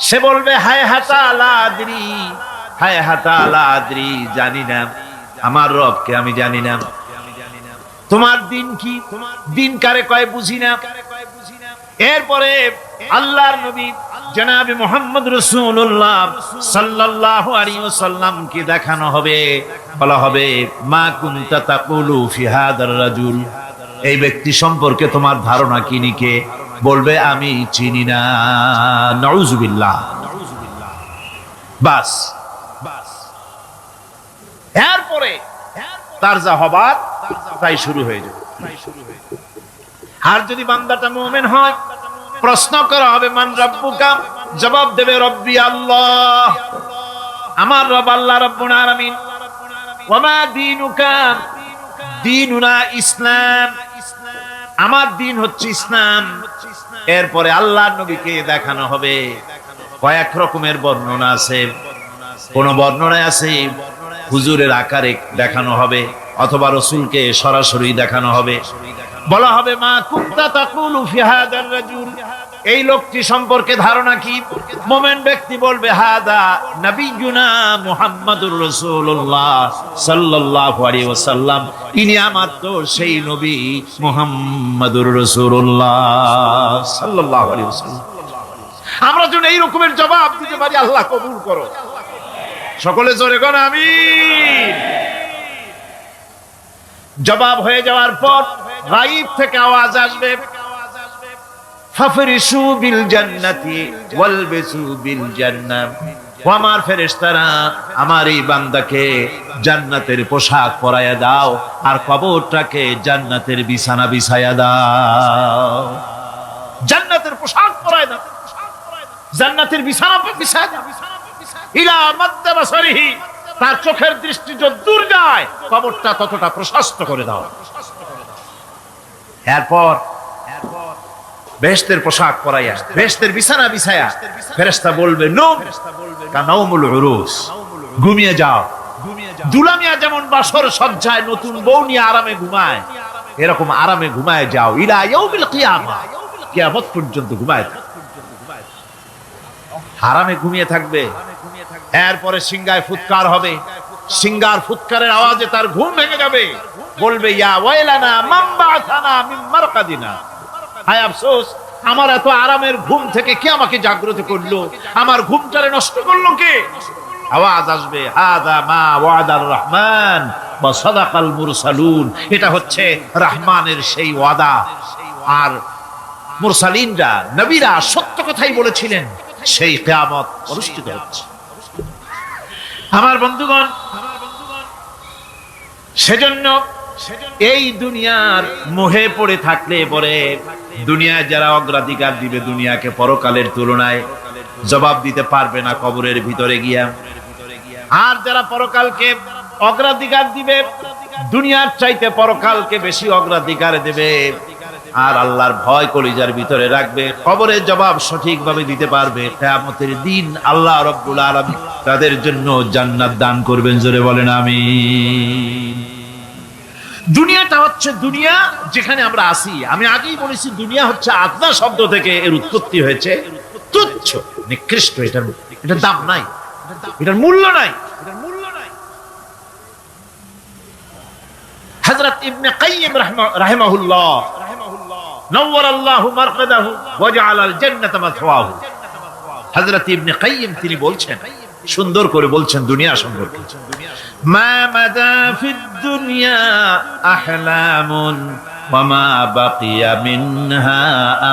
সে বলবে হায় হাতা লা আদরি, হায় হাতা লা আদরি, জানি না আমার রবকে, আমি জানি না। তোমার দিন কি, দিন কারে কয় বুঝি না। এরপরে আল্লাহর নবী জনাব মুহাম্মদ রাসূলুল্লাহ সাল্লাল্লাহু আলাইহি ওয়াসাল্লাম কে দেখানো হবে, বলা হবে মা কুনতা তাকুলু ফি হাদার রাজুল, এই ব্যক্তি সম্পর্কে তোমার ধারণা কি নিকে, বলবে আমি চিনি না। নাউযুবিল্লাহ। বাস, এরপরে তার যা হবার তাই শুরু হয়ে যাবে। আর যদি বান্দাটা মুমিন হয়, প্রশ্ন করা হবে মান রব্বুকা, জবাব দেবে রব্বি আল্লাহ, আমার রব আল্লাহ রাব্বুল আলামিন। ওয়া মা দীনুকা, দীনুনা ইসলাম, আমার দিন হচ্ছে ইসলাম। এরপরে আল্লাহর নবীকে দেখানো হবে। কয়েক রকমের বর্ণনা আছে, কোন বর্ণনায় আছে হুজুরের আকারে দেখানো হবে, অথবা রাসূলকে সরাসরি দেখানো হবে। বলা হবে মা কুনতা তাকুলু ফি হাদার রাজুল, এই লোকটি সম্পর্কে ধারণা কি। মুমিন ব্যক্তি বলবে হাদা নবিয়ুনা মুহাম্মাদুর রাসূলুল্লাহ সাল্লাল্লাহু আলাইহি ওয়াসাল্লাম, ইনি আমার তো সেই নবী মুহাম্মাদুর রাসূলুল্লাহ সাল্লাল্লাহু আলাইহি ওয়াসাল্লাম। আমরা যেন এই রকমের জবাব দিতে পারি, আল্লাহ কবুল করো। সকলে জোরে কোন আমিন। জবাব হয়ে যাওয়ার পর গায়ব থেকে আওয়াজ আসবে, ফাফরিশু বিল জান্নাতি ওয়ালবিসু বিল জান্নাহ, ও আমার ফেরেশতারা আমার এই বান্দাকে জান্নাতের পোশাক পরায়া দাও আর কবরটাকে জান্নাতের বিছানা বিছায়া দাও। জান্নাতের পোশাক পরায়া দাও, জান্নাতের বিছানা বিছায়া দাও। ইলা মাদ্দা বাসারিহি, তার চোখের দৃষ্টি যত দূর যায় কবরটা ততটা প্রশস্ত করে দাও। এরপর বেহেশতের পোশাক পরাইয়া, বেহেশতের বিছানা বিছায়া ফেরেশতা বলবে নূম কানাউমুল উরুস, ঘুমিয়ে যাও। দুলামিয়া যেমন বাসর সজ্জায় নতুন বউ নিয়ে আরামে ঘুমায়, এরকম আরামে ঘুমায় যাও। ইলা ইয়াউমিল কিয়ামা, কিয়ামত পর্যন্ত ঘুমায় থাকো, আরামে ঘুমিয়ে থাকবে। এরপরে সিংহায় ফুৎকার হবে, সিংহার ফুৎকারের আওয়াজে তার ঘুম ভেঙে যাবে। বলবে ইয়া ওয়াইলানা মান বা'আসানা মিন মারকাদিনা, হায় আফসোস, আমার এত আরামের ঘুম থেকে কে আমাকে জাগ্রত করলো, আমার ঘুমটারে নষ্ট করলো কে। আওয়াজ আসবে হাদা মা ওয়াদার রহমান ওয়া সাদাকাল মুরসালুন। এটা হচ্ছে রহমানের সেই ওয়াদা। আর মুরসালিনরা, নবীরা সত্য কথাই বলেছিলেন, সেই কিয়ামত অনুষ্ঠিত হচ্ছে। আমার বন্ধুগণ, সেজন্য এই দুনিয়ার মোহে পড়ে থাকলে পরে দুনিয়ায় যারা অগ্রাধিকার দিবে দুনিয়াকে পরকালের তুলনায়, জবাব দিতে পারবে না কবরের ভিতরে গিয়া। আর যারা পরকালকে অগ্রাধিকার দিবে, দুনিয়ার চাইতে পরকালকে বেশি অগ্রাধিকার দেবে, আর আল্লাহর ভয় কলিজার ভিতরে রাখবে, কবরের জবাব সঠিকভাবে দিতে পারবে, কিয়ামতের দিন আল্লাহ রাব্বুল আলামিন তাদের জন্য জান্নাত দান করবেন। জোরে বলেন আমিন। দুনিয়াটা হচ্ছে দুনিয়া যেখানে আমরা আসি। আমি আগেই বলেছি, দুনিয়া হচ্ছে আদনা শব্দ থেকে এর উৎপত্তি হয়েছে। তুচ্ছ, নিকৃষ্ট, এটার দাম নাই, এটার মূল্য নাই। হযরত ইবনে কাইয়িম রাহিমাহুল্লাহ, নওয়ারাল্লাহু মারকাদাহু ওয়া জাআলাল জান্নাতা মাথওয়াহু, হযরত ইবনে কাইয়িম তিনি বলছেন, সুন্দর করে বলছেন দুনিয়া সম্পর্কে, মা মাদা ফিদ দুনিয়া আহলামুন ওয়া মা বাকিয়া মিনহা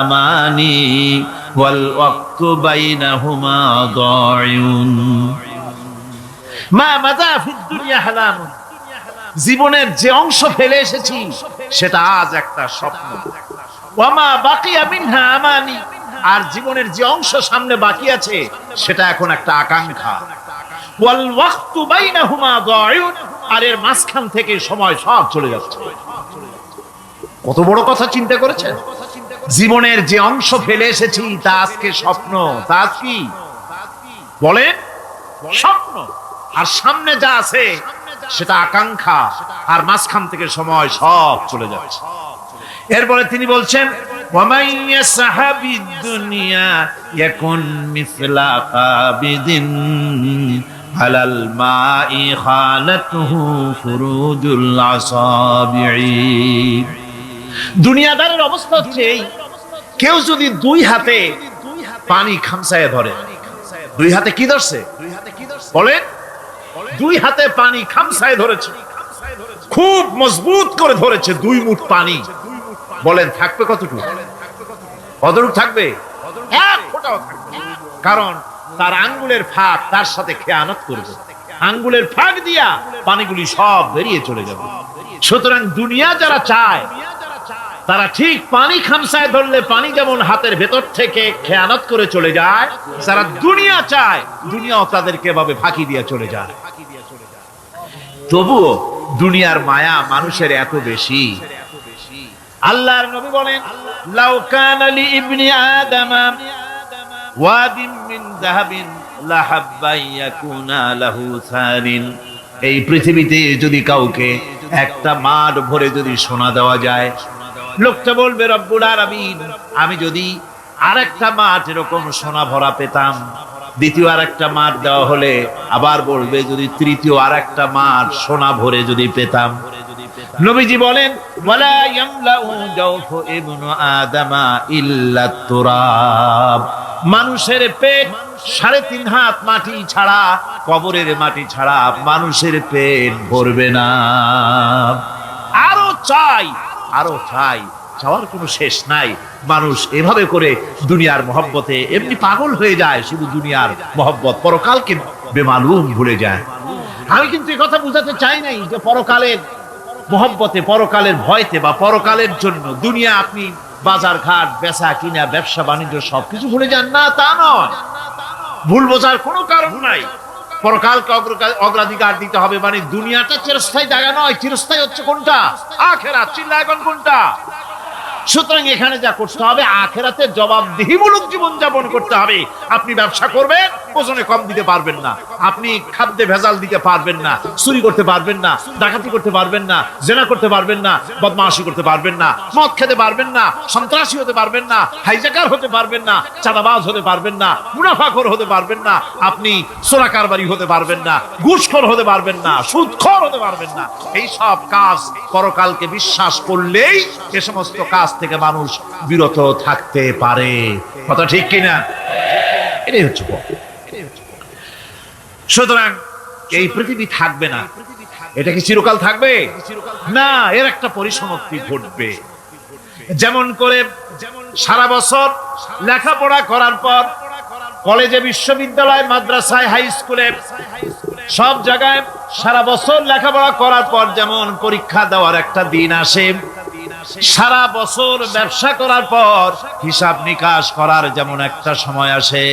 আমানি ওয়াল ওয়াক্তু বাইনাহুমা দায়ুন। মা মাদা ফিদ দুনিয়া আহলামুন, জীবনের যে অংশ ফেলে এসেছি সেটা আজ একটা স্বপ্ন। ওয়া মা বাকিয়া মিনহা আমানি, আর জীবনের যে অংশ সামনে বাকি আছে সেটা এখন একটা আকাঙ্ক্ষা। ওয়াল ওয়াক্তু বাইনাহুমা দায়ুন, আর এর মাঝখান থেকে সময় সব চলে যাচ্ছে। কত বড় কথা চিন্তা করেছেন? জীবনের যে অংশ ফেলে এসেছি তা আজকে স্বপ্ন, তা কি বলেন? স্বপ্ন। আর সামনে যা আছে সেটা আকাঙ্ক্ষা, আর মাঝখান থেকে সময় সব চলে যাচ্ছে। এরপরে তিনি বলছেন, ওয়ামান ইয়াসহাবিদ দুনিয়া ইয়াকুন মিসলা কাবিদিন আলাল মাই খালাতুহু ফুরুজুল আসাবিঈ। দুনিয়াদারের অবস্থা হচ্ছে এই, কেউ যদি দুই হাতে পানি খামসায় ধরে, দুই হাতে কি ধরছে বলেন? দুই হাতে পানি খামসায় ধরেছে, খুব মজবুত করে ধরেছে, 2 মুঠ পানি। বলেন থাকবে কতটুকু? কতটুকু থাকবে? 1 ফোঁটাও থাকবে না। কারণ তার আঙ্গুলের ফাঁক তার সাথে খেয়ানত করবে, আঙ্গুলের ফাঁক দিয়া পানিগুলি সব বেরিয়ে চলে যাবে। সুতরাং দুনিয়া যারা চায় তারা ঠিক পানি খামসায় ধরলে পানি যেমন হাতের ভেতর থেকে খেয়ানত করে চলে যায়, যারা দুনিয়া চায় দুনিয়াও তাদেরকে ভাবে ফাঁকি দিয়ে চলে যায়। তবুও দুনিয়ার মায়া মানুষের এত বেশি। আল্লাহর নবী বলেন, লাউ কানা লি ইবনি আদামা ওয়াদিন মিন যাহাবিন লাহাব্বা ইয়াকুনা লাহু সারিন। এই পৃথিবীতে যদি কাউকে একটা মাঠ ভরে যদি সোনা দেওয়া যায়, লোকটা বলবে, রব্বুল আলামিন, আমি যদি আরেকটা মাঠ এরকম সোনা ভরা পেতাম। দ্বিতীয় আরেকটা মাঠ দেওয়া হলে আবার বলবে, যদি তৃতীয় আরেকটা মাঠ সোনা ভরে যদি পেতাম। নবীজি বলেন, ওয়ালা ইয়ামলাউ জাওফু ইবনু আদামা ইল্লা তুরাব। মানুষের পেট 3.5 হাত মাটি ছাড়া, কবরের মাটি ছাড়া মানুষের পেট ভরবে না। আরো চাই, আরো চাই, চাওয়ার কোনো শেষ নাই। মানুষ এভাবে করে দুনিয়ার মহব্বতে এমনি পাগল হয়ে যায়, শুধু দুনিয়ার মহব্বত, পরকালকে বেমালুম ভুলে যায়। আমি কিন্তু এই কথা বুঝাতে চাই নাই যে পরকালের মহব্বতে, পরকালের ভয়তে বা পরকালের জন্য দুনিয়া আপনি বাজার ঘাট, বেচা কিনা, ব্যবসা বাণিজ্য সবকিছু ভুলে যান না, তা নয়। ভুল বোঝার কোনো কারণ নাই। পরকালকে অগ্রাধিকার দিতে হবে, মানে দুনিয়াটা চিরস্থায়ী জায়গা নয়। চিরস্থায়ী হচ্ছে কোনটা? আখিরাত। চিল্লা এখন কোনটা? সুতরাং এখানে যা করতে হবে, আখিরাতের জবাবদিহিমূলক জীবন যাপন করতে হবে। আপনি ব্যবসা করবেন, ওজনে কম দিতে পারবেন না। আপনি খাদ্যে ভেজাল দিতে পারবেন না, চুরি করতে পারবেন না, ডাকাতি করতে পারবেন না, জেনা করতে পারবেন না, বদমাশি করতে পারবেন না, মদ খেতে পারবেন না, সন্ত্রাসী হতে পারবেন না, হাইজ্যাকার হতে পারবেন না, চাঁদাবাজ হতে পারবেন না, মুনাফাখোর হতে পারবেন না, আপনি চোরা কারবারি হতে পারবেন না, ঘুষখোর হতে পারবেন না, সুদখোর হতে পারবেন না। এই সব কাজ পরকালকে বিশ্বাস করলেই এ সমস্ত কাজ থেকে মানুষ বিরত থাকতে পারে। কথা ঠিক কিনা? এটাই হচ্ছে। সুতরাং এই পৃথিবী থাকবে না, এটা কি চিরকাল থাকবে? না, এর একটা পরিসমাপ্তি ঘটবে। যেমন করে সারা বছর লেখাপড়া করার পর কলেজে, বিশ্ববিদ্যালয়, মাদ্রাসায়, হাই স্কুলে, সব জায়গায় সারা বছর লেখাপড়া করার পর যেমন পরীক্ষা দেওয়ার একটা দিন আসে, সারা বছর ব্যবসা করার পর হিসাব নিকাশ করার যেমন একটা সময় আসে,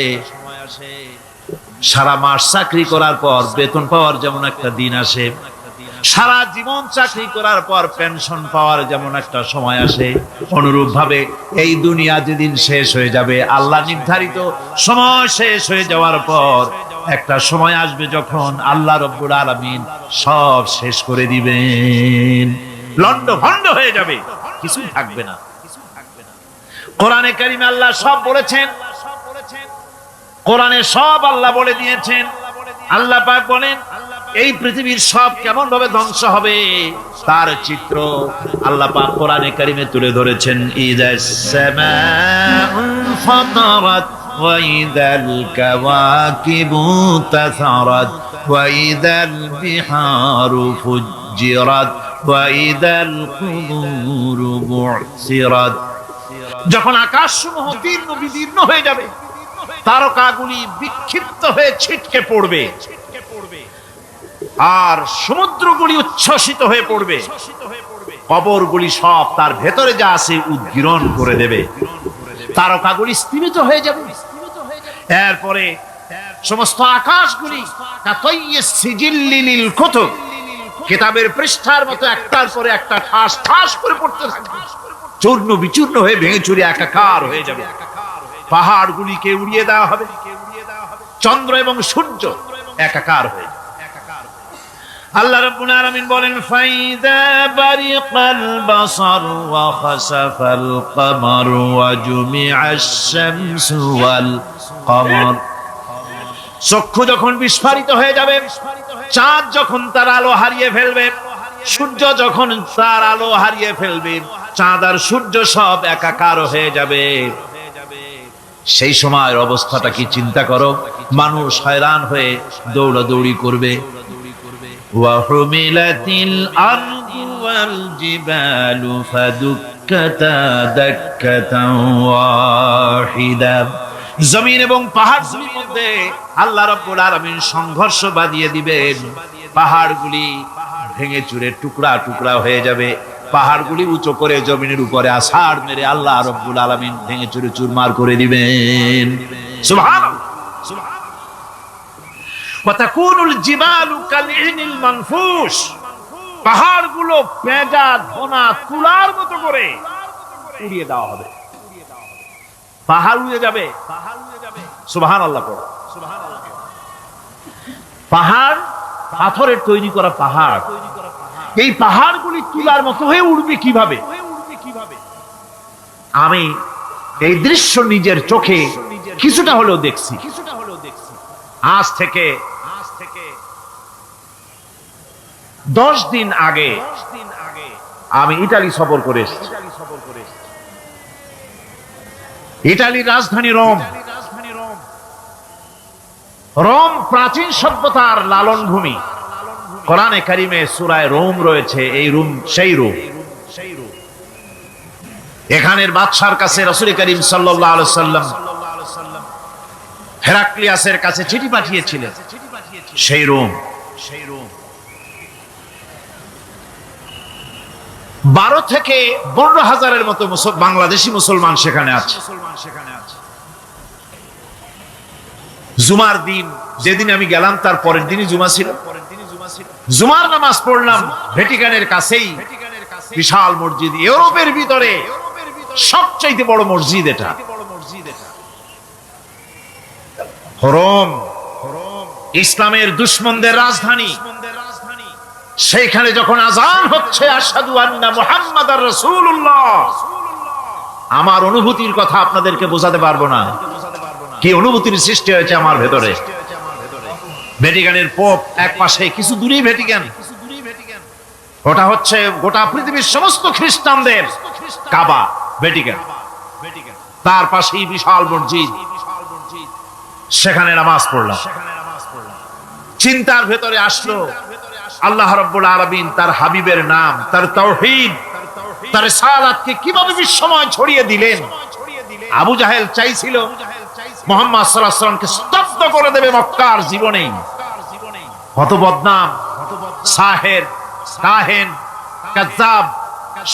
সারা মাস চাকরি করার পর বেতন পাওয়ার যেমন একটা দিন আসে, সারা জীবন চাকরি করার পর পেনশন পাওয়ার যেমন একটা সময় আসে, অনুরূপ ভাবে এই দুনিয়া যেদিন শেষ হয়ে যাবে, আল্লাহ নির্ধারিত সময় শেষ হয়ে যাওয়ার পর একটা সময় আসবে যখন আল্লাহ রব্বুল আলামিন সব শেষ করে দিবেন, লন্ড ভন্ড হয়ে যাবে, কিছু থাকবে না। কোরআনে কারিমে আল্লাহ সব বলেছেন, কোরআনে সব আল্লাহ বলে দিয়েছেন। আল্লাহ পাক বলেন এই পৃথিবীর সব কেমন ভাবে ধ্বংস হবে তার চিত্র আল্লাহ পাক কোরআনে কারিমে তুলে ধরেছেন। ইযাস সামাউ ফাতারাত ওয়া ইযাল কাওয়াকিবু তাসারাত ওয়া ইযাল বিহারু ফুজ্জিরাত ওয়া ইযাল কুবুরু বু'সিরাত। যখন আকাশসমূহ জীর্ণ বিদীর্ণ হয়ে যাবে, তারকাগুলি বিক্ষিপ্ত হয়ে ছিটকে পড়বে, আর সমুদ্রগুলি উচ্ছ্বসিত হয়ে পড়বে, কবরগুলি সব তার ভেতরে যা আছে উদ্গীরণ করে দেবে, তারকাগুলি স্থিমিত হয়ে যাবে। এরপরে সমস্ত আকাশগুলি কাতাইয়িস সিজিল্লিল কুতুব, কিতাবের পৃষ্ঠার মতো একটার পরে একটা ঠাস ঠাস করে পড়তে থাকবে, চূর্ণ বিচূর্ণ হয়ে ভেঙে চুরে একাকার হয়ে যাবে। পাহাড়গুলিকে উড়িয়ে দেওয়া হবে, চন্দ্র এবং সূর্য একাকার হয়ে যাবে। আল্লাহ রাব্বুল আলামিন বলেন ফাইদা বারিকাল বাসার ওয়া খাসাফাল কমার ওয়া জুমিআশ শামসু ওয়াল কমার। চক্ষু যখন বিস্ফারিত হয়ে যাবে, চাঁদ যখন তার আলো হারিয়ে ফেলবে, সূর্য যখন তার আলো হারিয়ে ফেলবে, চাঁদ আর সূর্য সব একাকার হয়ে যাবে, সেই সময়ের অবস্থাটা কি চিন্তা করো। মানুষ হয়রান হয়ে দৌড়াদৌড়ি করবে। ওয়াহুমিলাতিল আরদু ওয়াল জিবালু ফাদুক্কাতা দাক্কাতান ওয়াহিদা। জমিন এবং পাহাড়গুলির মধ্যে আল্লাহ রাব্বুল আলামিন সংঘর্ষ বাঁধিয়ে দিবেন, পাহাড়গুলি ভেঙে চুরে টুকরা টুকরা হয়ে যাবে, পাহাড়গুলি উঁচু করে জমিনের উপরে আছাড় মেরে আল্লাহ রাব্বুল আলামিন ভেঙে চুরে চুরমার করে দিবেন। সুবহানাল্লাহ। ওয়া তাকুনুল জিবালু কালইহনিল মানফুশ। পাহাড়গুলো পেঁজা ধোনা তুলার মতো করে উড়িয়ে দেওয়া হবে, পাহাড় উড়ে যাবে। সুবহানাল্লাহ পড়ো। পাহাড় পাথরের তৈরি করা পাহাড়, এই পাহাড়গুলি তুলার মতো হয়ে উড়বে কিভাবে? আমি এই দৃশ্য নিজের চোখে কিছুটা হলেও দেখছি। আজ থেকে 10 দিন আগে আমি ইতালি সফর করে এসেছি। ইতালির রাজধানী রোম। রোম প্রাচীন সভ্যতার লালন ভূমি। কোরআনে কারিমে সূরা রোম রয়েছে, এই রোম সেই রোম। এখানের বাদশার কাছে রাসূল করিম সাল্লাল্লাহু আলাইহি সাল্লাম হেরাক্লিয়াসের কাছে চিঠি পাঠিয়েছিলেন, সেই রোম। 12 থেকে 15 হাজারের মতো বাংলাদেশি মুসলমান সেখানে আছে। জুমার দিন, যেদিন আমি গেলাম তার পরের দিনই জুমা ছিল। জুমার নামাজ পড়লাম ভ্যাটিকানের কাছেই, বিশাল মসজিদ, ইউরোপের ভিতরে সবচাইতে বড় মসজিদ এটা। রোম ইসলামের দুশমনদের রাজধানী। সেইখানে যখন আযান হচ্ছে আশহাদু আন্না মুহাম্মাদার রাসূলুল্লাহ, আমার অনুভূতির কথা আপনাদেরকে বোঝাতে পারবো না, কি অনুভূতির সৃষ্টি হয়েছে আমার ভেতরে। ভ্যাটিকানের পোপ এক পাশে, কিছু দূরেই ভ্যাটিকান, ওটা হচ্ছে গোটা পৃথিবীর সমস্ত খ্রিস্টানদের কাবা, ভ্যাটিকান। তার পাশেই বিশাল মসজিদ, সেখানে নামাজ পড়লাম। চিন্তার ভেতরে আসলো আল্লাহ রাব্বুল আলামিন তার হাবিবের নাম, তার তাওহীদ, তার রিসালাতকে কিভাবে বিশ্বময় ছড়িয়ে দিলেন। আবু জাহেল চাইছিল মুহাম্মদ সাল্লাল্লাহু আলাইহি ওয়াসাল্লামকে স্তব্ধ করে দেবে মক্কার জীবনেই। কত বদনাম, সাহের, কাহেন, কাযাব,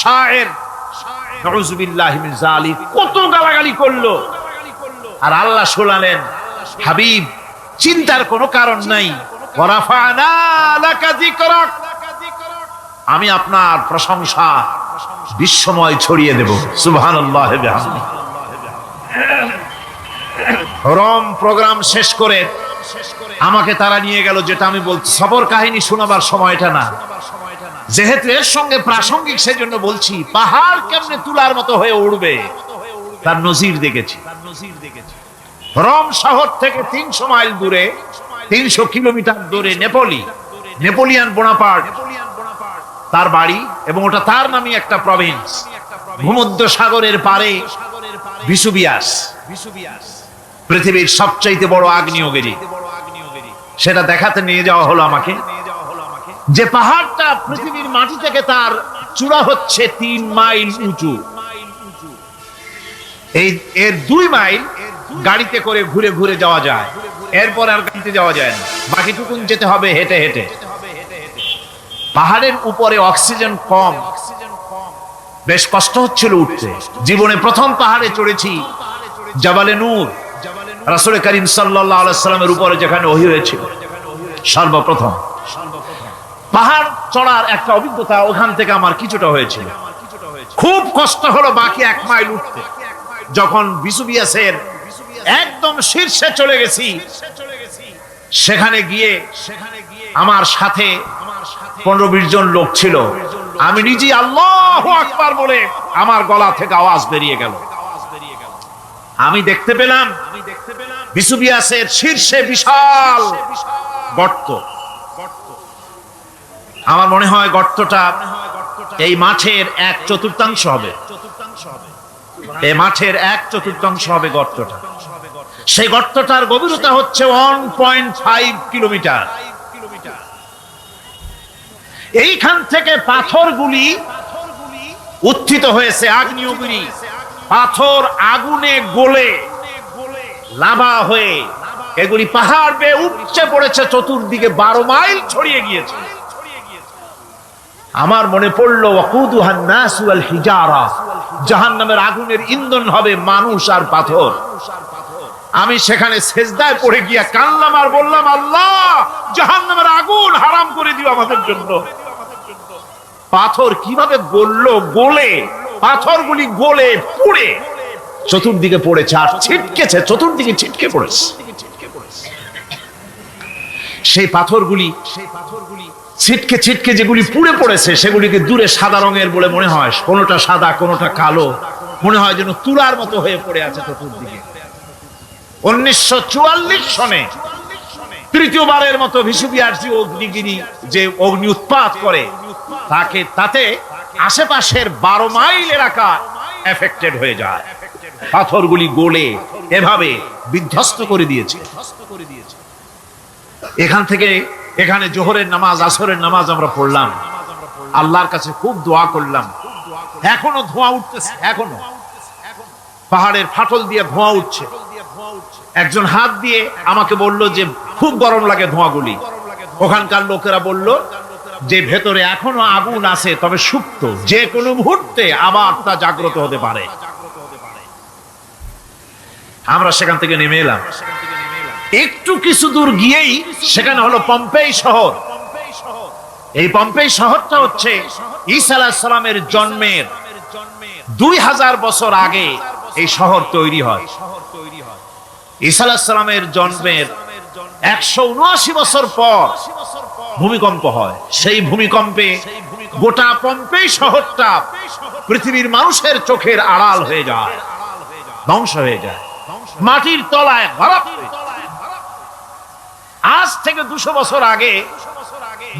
শায়ের, নাউযুবিল্লাহি মিন যালিক, কত গালাগালি করলো। আর আল্লাহ শোনালেন, হাবিব চিন্তার কোনো কারণ নাই, ওয়া রাফা'না লাকা যিকরাক, আমি আপনার প্রশংসা বিশ্বময় ছড়িয়ে দেব। সুবহানাল্লাহ ওয়া বিহামদিহি। রম প্রোগ্রাম শেষ করে আমাকে তারা নিয়ে গেল, যেটা আমি বলছি সবর কাহিনী শোনাবার সময়টা না, যেহেতু এর সঙ্গে প্রাসঙ্গিক সেজন্য বলছি। পাহাড় কেমনে তুলার মতো হয়ে উঠবে তার নজির দেখেছি। রোম শহর থেকে 300 মাইল দূরে, 300 কিলোমিটার দূরে নেপোলিয়ান বোনাপার্ট তার বাড়ি, এবং ওটা তার নামই একটা প্রভিন্স। ভূমধ্য সাগরের পারে ভিসুভিয়াস, পৃথিবীর সবচাইতে বড় আগ্নেয়গিরি, সেটা দেখাতে নিয়ে যাওয়া হলো আমাকে। যে পাহাড়টা পৃথিবীর মাটি থেকে তার চূড়া হচ্ছে 3 মাইল উঁচু, এর 2 মাইল গাড়িতে করে ঘুরে ঘুরে যাওয়া যায়, এরপর আর গাড়িতে যাওয়া যায় না, বাকিটুকুন যেতে হবে হেঁটে হেঁটে। পাহাড়ের উপরে অক্সিজেন কম, বেশ কষ্ট হচ্ছিল উঠতে। জীবনে প্রথম পাহাড়ে চড়েছি, জাবালে নূর, রাসূল করিম সাল্লাল্লাহু আলাইহি সাল্লামের উপরে যেখানে ওহী হয়েছিল সর্বপ্রথম। পাহাড় চড়ার একটা অভিজ্ঞতা ওখান থেকে আমার কিছুটা হয়েছিল। খুব কষ্ট হলো বাকি 1 মাইল উঠতে। যখন ভিসুভিয়াসের একদম শীর্ষে চলে গেছি, সেখানে গিয়ে আমার সাথে 15-20 জন লোক ছিল। আমি নিজে আল্লাহু আকবার বলে আমার গলা থেকে আওয়াজ বেরিয়ে গেল। আমি দেখতে পেলাম ভিসুভিয়াসের শীর্ষে বিশাল গর্ত। আমার মনে হয় গর্তটা এই মাঠের 1/4 হবে। এই মাঠের 1/4 হবে গর্তটা। সেই গর্তটার গভীরতা হচ্ছে 1.5 কিলোমিটার। এইখান থেকে পাথরগুলি উত্থিত হয়েছে, আগ্নেয়গিরি পাথর আগুনে গলে লাভা হয়ে এগুলি পাহাড় বেয়ে উপচে পড়েছে, চতুর্দিকে 12 মাইল ছড়িয়ে গিয়েছে। আমার মনে পড়লো ওয়াকুদুহান নাস ওয়াল হিজারা, জাহান্নামের আগুনের ইন্ধন হবে মানুষ আর পাথর। আমি সেখানে সেজদায় পড়ে গিয়া কান্নাম আর বললাম, আল্লাহ জাহান্নামের আগুন হারাম করে দিও আমাদের জন্য। পাথর কিভাবে গললো, গলে পাথরগুলি গলে পুড়ে চতুর্দিকে পড়েছে আর ছিটকেছে, চতুর্দিকে ছিটকে পড়েছে। সেই পাথরগুলি ছিটকে ছিটকে যেগুলি পুড়ে পড়েছে, সেগুলিকে দূরে সাদা রঙের বলে মনে হয়, কোনোটা সাদা কোনোটা কালো, মনে হয় যেন তুলার মতো হয়ে পড়ে আছে চতুর্দিকে। 1944 সনে তৃতীয়বারের মতো ভিসুভিয়াস অগ্নিগিরি যে অগ্নি উৎপাত করে, তাতে আশেপাশের 12 মাইল এলাকা এফেক্টেড হয়ে যায়। পাথরগুলি গলে এভাবে বিধ্বস্ত করে দিয়েছে। এখান থেকে এখানে জোহরের নামাজ, আসরের নামাজ আমরা পড়লাম, আল্লাহর কাছে খুব দোয়া করলাম। এখনো ধোঁয়া উঠতেছে, এখনো পাহাড়ের ফাটল দিয়ে ধোঁয়া উঠছে। একজন হাত দিয়ে আমাকে বলল যে খুব গরম লাগে ধোঁয়াগুলি। ওখানকার লোকেরা বলল যে ভেতরে এখনো আগুন আছে, তবে সুপ্ত, যে কোনো মুহূর্তে আবার তা জাগ্রত হতে পারে। আমরা সেখান থেকে নেমে এলাম। একটু কিছু দূর গিয়েই সেখানে হলো পম্পেই শহর। এই পম্পেই শহরটা হচ্ছে ঈসা আলাইহিস সালামের জন্মের 2000 বছর আগে এই শহর তৈরি হয়। ঈসা আলাইহিস সালামের জন্মের 179 বছর পর ভূমিকম্প হয়। সেই ভূমিকম্পে গোটা পম্পেই শহরটা পৃথিবীর মানুষের চোখের আড়াল হয়ে যায়, ধ্বংস হয়ে যায়, মাটির তলায় ভরাট হয়ে যায়। আজ থেকে 200 বছর আগে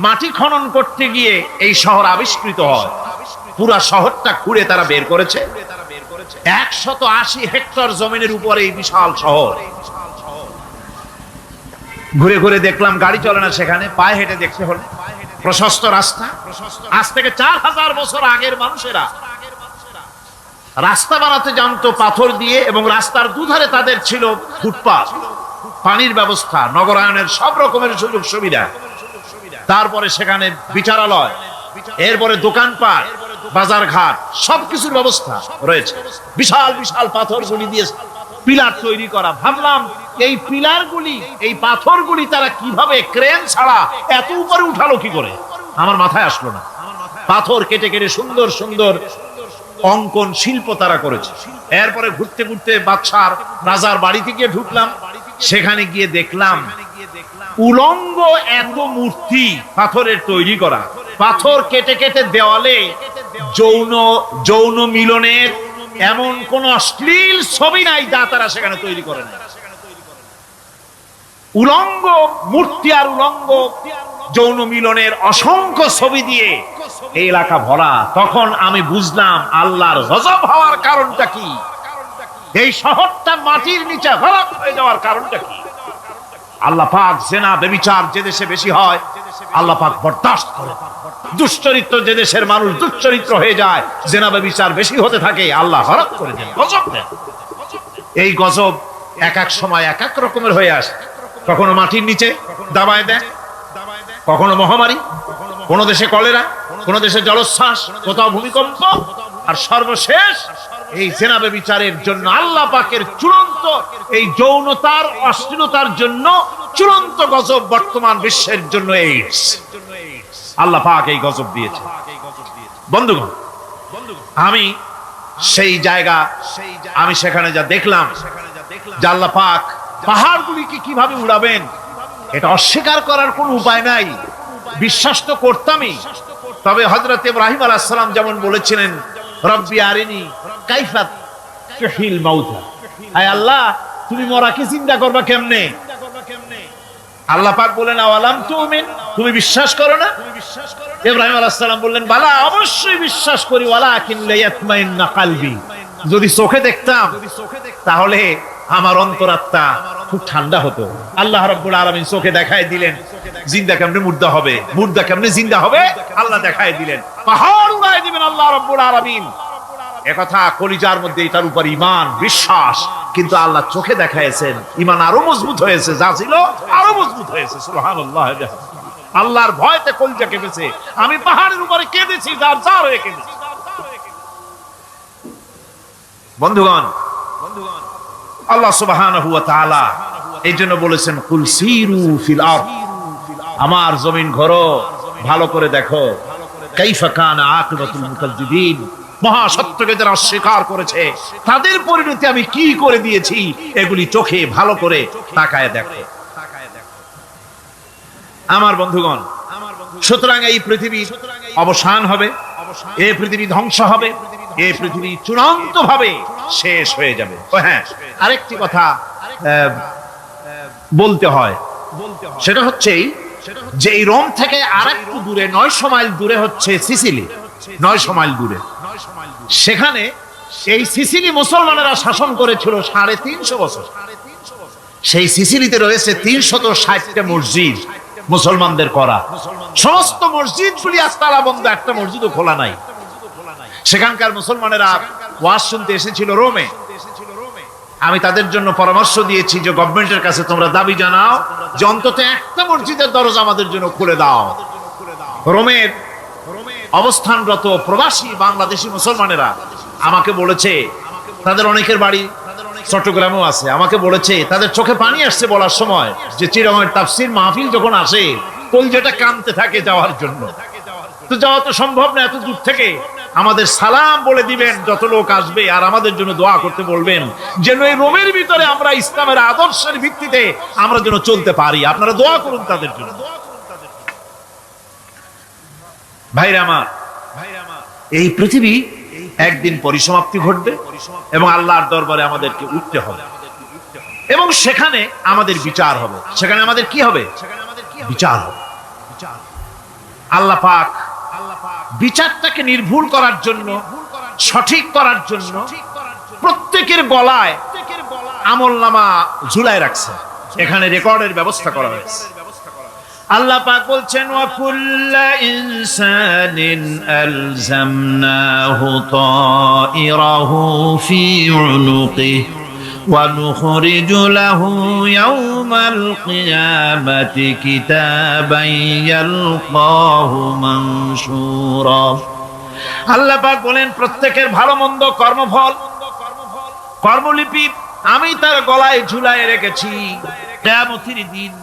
মাটি খনন করতে গিয়ে এই শহর আবিষ্কৃত হয়। পুরা শহরটা খুঁড়ে তারা বের করেছে। 180 হেক্টর জমিনের উপরে এই বিশাল শহর। ঘুরে ঘুরে দেখলাম, গাড়ি চলে না সেখানে, পায়ে হেঁটে দেখতে হলো। প্রশস্ত রাস্তা। আজ থেকে 4000 বছর আগের মানুষেরা রাস্তা বানাতে জানতো পাথর দিয়ে, এবং রাস্তার দুধারে তাদের ছিল ফুটপাত, পানির ব্যবস্থা, নগরায়নের সব রকমের সুযোগ সুবিধা। তারপরে সেখানে বিচারালয়, এরপরে দোকানপাট, বাজার ঘাট, সবকিছুর ব্যবস্থা রয়েছে। বিশাল বিশাল পাথরগুলি দিয়ে পিলার তৈরি করা। ভাবলাম এই পিলারগুলি, এই পাথরগুলি তারা কিভাবে ক্রেন ছাড়া এত উপরে উঠালো কি করে, আমার মাথায় আসলো না। পাথর কেটে কেটে সুন্দর সুন্দর অঙ্কন শিল্প তারা করেছে। এরপরে ঘুরতে ঘুরতে বাদশার রাজার বাড়িতে গিয়ে ঢুকলাম। সেখানে গিয়ে দেখলাম উলঙ্গ এত মূর্তি পাথরের তৈরি করা। পাথর কেটে কেটে দেওয়ালে যৌন মিলনের এমন কোন অশ্লীল ছবি নাই যা তারা সেখানে তৈরি করে না। উলঙ্গ মূর্তি আর উলঙ্গ যৌন মিলনের অসংখ্য ছবি দিয়ে এই এলাকা ভরা। তখন আমি বুঝলাম আল্লাহর গজব হওয়ার কারণটা কি, এই শহরটা মাটির নিচে হরক হয়ে যাওয়ার কারণটা কি। আল্লাহ পাক জেনা ব্যভিচার যে দেশে বেশি হয় আল্লাহ পাক বরদাস্ত করে। দুশ্চরিত্র যে দেশের মানুষ দুশ্চরিত্র হয়ে যায়, জেনা ব্যভিচার বেশি হতে থাকে, আল্লাহ হরক করে দেন, গজব দেন। এই গজব এক এক সময় এক এক রকমের হয়ে আসে। কখনো মাটির নিচে দাবায় দেয়, কখনো মহামারী, কোন দেশে কলেরা, কোন দেশে জলোচ্ছ্বাস, কোথাও ভূমিকম্প, আর সর্বশেষ এই জেনা ব্যভিচারের জন্য আল্লাহ পাকের চূড়ান্ত, এই যৌনতার অশ্লীলতার জন্য চূড়ান্ত গজব বর্তমান বিশ্বের জন্য এইডস। আল্লাহ পাক এই গজব দিয়েছে। বন্ধুগণ, আমি সেই জায়গা, আমি সেখানে যা দেখলাম, যে আল্লাহ পাক পাহাড়গুলিকে কিভাবে উড়াবেন এটা অস্বীকার করার কোন উপায় নাই। বিশ্বাস তো করতামই। তবে হযরত ইব্রাহিম আলাইহিস সালাম যেমন বলেছিলেন, রব্বি আরিনি কাইফা তুহিল মাউতা, আয় আল্লাহ তুমি মরাকে জিন্দা করবা কেমনে? আল্লাহ পাক বলেন, আওয়ালাম তুমিন, তুমি বিশ্বাস করো না? ইব্রাহিম আলাইহিস সালাম বললেন, বালা, অবশ্যই বিশ্বাস করি, ওয়ালাকিন লিয়াতমাইন্না কলবি, যদি চোখে দেখতাম তাহলে আমার অন্তরাত্মা খুব ঠান্ডা হতো। আল্লাহ রাব্বুল আলামিন চোখে দেখায় দিলেন জিন্দা কেমনে মুর্দা হবে, মুর্দা কেমনে জিন্দা হবে, আল্লাহ দেখায় দিলেন। পাহাড় উড়ায় দিবেন আল্লাহ রাব্বুল আলামিন। একথা কলিজার মধ্যে এটার উপর ঈমান বিশ্বাস, কিন্তু আল্লাহ চোখে দেখায়ছেন, ঈমান আরো মজবুত হয়েছে, যা ছিল আরো মজবুত হয়েছে। সুবহানাল্লাহ। আল্লাহর ভয়তে কলিজা কেঁপেছে। আমি পাহাড়ের উপরে কেঁদেছি, যার যার হয়ে কেঁদেছি। বন্ধুগণ, আল্লাহ সুবহানাহু ওয়া তাআলা এই জন্য বলেছেন, কুল সিরু ফিল আরদ, আমার জমিন ঘোরো, ভালো করে দেখো, কাইফা কানা আকিবাতুল মুকাজ্জিবিন, মহাসত্যকে যারা অস্বীকার করেছে তাদের পরিণতি আমি কি করে দিয়েছি, এগুলি চোখে ভালো করে তাকায় দেখো। আমার বন্ধুগণ, সুতরাং এই পৃথিবীর অবসান হবে, এই পৃথিবী ধ্বংস হবে, এই পৃথিবী চূড়ান্ত ভাবে শেষ হয়ে যাবে। ও হ্যাঁ, আরেকটি কথা বলতে হয়, সেটা হচ্ছে যে এই রোম থেকে আরেকটু দূরে 900 মাইল দূরে হচ্ছে সিসিলি। 900 মাইল দূরে, সেখানে এই সিসিলি মুসলমানেরা শাসন করেছিল 350 বছর। সেই সিসিলিতে রয়েছে 360টা মসজিদ মুসলমানদের করা। সমস্ত মসজিদগুলি আজ তালা বন্ধ, একটা মসজিদও খোলা নাই। সেখানকার মুসলমানেরা ওয়াজ শুনতে এসেছিল রোমে। আমি তাদের জন্য পরামর্শ দিয়েছি যে গভর্নমেন্টের কাছে তোমরা দাবি জানাও যে অন্তত একটা মসজিদের দরজা আমাদের জন্য খুলে দাও। রোমের অবস্থানরত প্রবাসী বাংলাদেশি মুসলমানেরা আমাকে বলেছে, তাদের অনেকের বাড়ি চট্টগ্রামেও আছে, আমাকে বলেছে তাদের চোখে পানি আসছে বলার সময় যে চিরঙের তাফসীর মাহফিল যখন আসে কলজেটা কাঁদতে থাকে যাওয়ার জন্য। তো যাওয়া তো সম্ভব না এত দূর থেকে, আমাদের সালাম বলে দিবেন যত লোক আসবে, আর আমাদের জন্য দোয়া করতে বলবেন যেন এই রোমের ভিতরে আমরা ইসলামের আদর্শের ভিত্তিতে আমরা যেন চলতে পারি। আপনারা দোয়া করুন তাদের জন্য। ভাইরা আমার, এই পৃথিবী একদিন পরিসমাপ্তি ঘটবে এবং আল্লাহর দরবারে আমাদেরকে উঠতে হবে এবং সেখানে আমাদের বিচার হবে। সেখানে আমাদের কি হবে? বিচার হবে। আল্লাহ পাক বিচারটাকে নির্ভুল করার জন্য, সঠিক করার জন্য প্রত্যেকের গলায় আমলনামা ঝুলায় রাখছে। এখানে রেকর্ডের ব্যবস্থা করা হয়েছে। আল্লাহ পাক বলছেন ওয়া কুল্লা ইনসানিন আলজামনাহু তাইরাহু ফি উনুকিহি ওয়া নুখরিজু লাহু ইয়াওমাল কিয়ামাতি কিতাবান ইয়ালকাহু মানশুরা। আল্লাহ পাক বলেন প্রত্যেকের ভালো মন্দ কর্মফল কর্মলিপি আমি তার গলায় ঝুলায় রেখেছি। কিয়ামতের দিন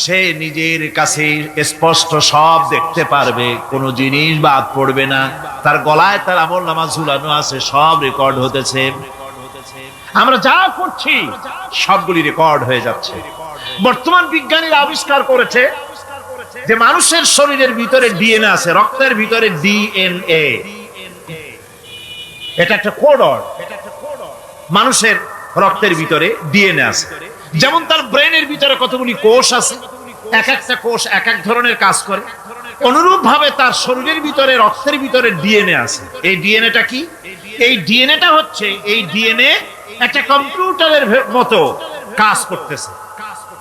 সে নিজের কাছে স্পষ্ট সব দেখতে পারবে, কোনো জিনিস বাদ পড়বে না। তার গলায় তার আমলনামা ঝুলানো আছে, সব রেকর্ড হতেছে। আমরা যা করছি সবগুলি রেকর্ড হয়ে যাচ্ছে। বর্তমান বিজ্ঞানীরা আবিষ্কার করেছে যে মানুষের শরীরের ভিতরে ডিএনএ আছে, রক্তের ভিতরে ডিএনএ, এটা একটা কোডর। মানুষের রক্তের ভিতরে ডিএনএ আছে, যেমন তার ব্রেনের ভিতরে কতগুলি কোষ আছে, এক একটা কোষ এক এক ধরনের কাজ করে, অনুরূপ ভাবে তার শরীরের ভিতরে রক্তের ভিতরে ডিএনএ আছে। এই ডিএনএটা কি? এই ডিএনএটা হচ্ছে, এই ডিএনএ একটা কম্পিউটারের মতো কাজ করতেছে।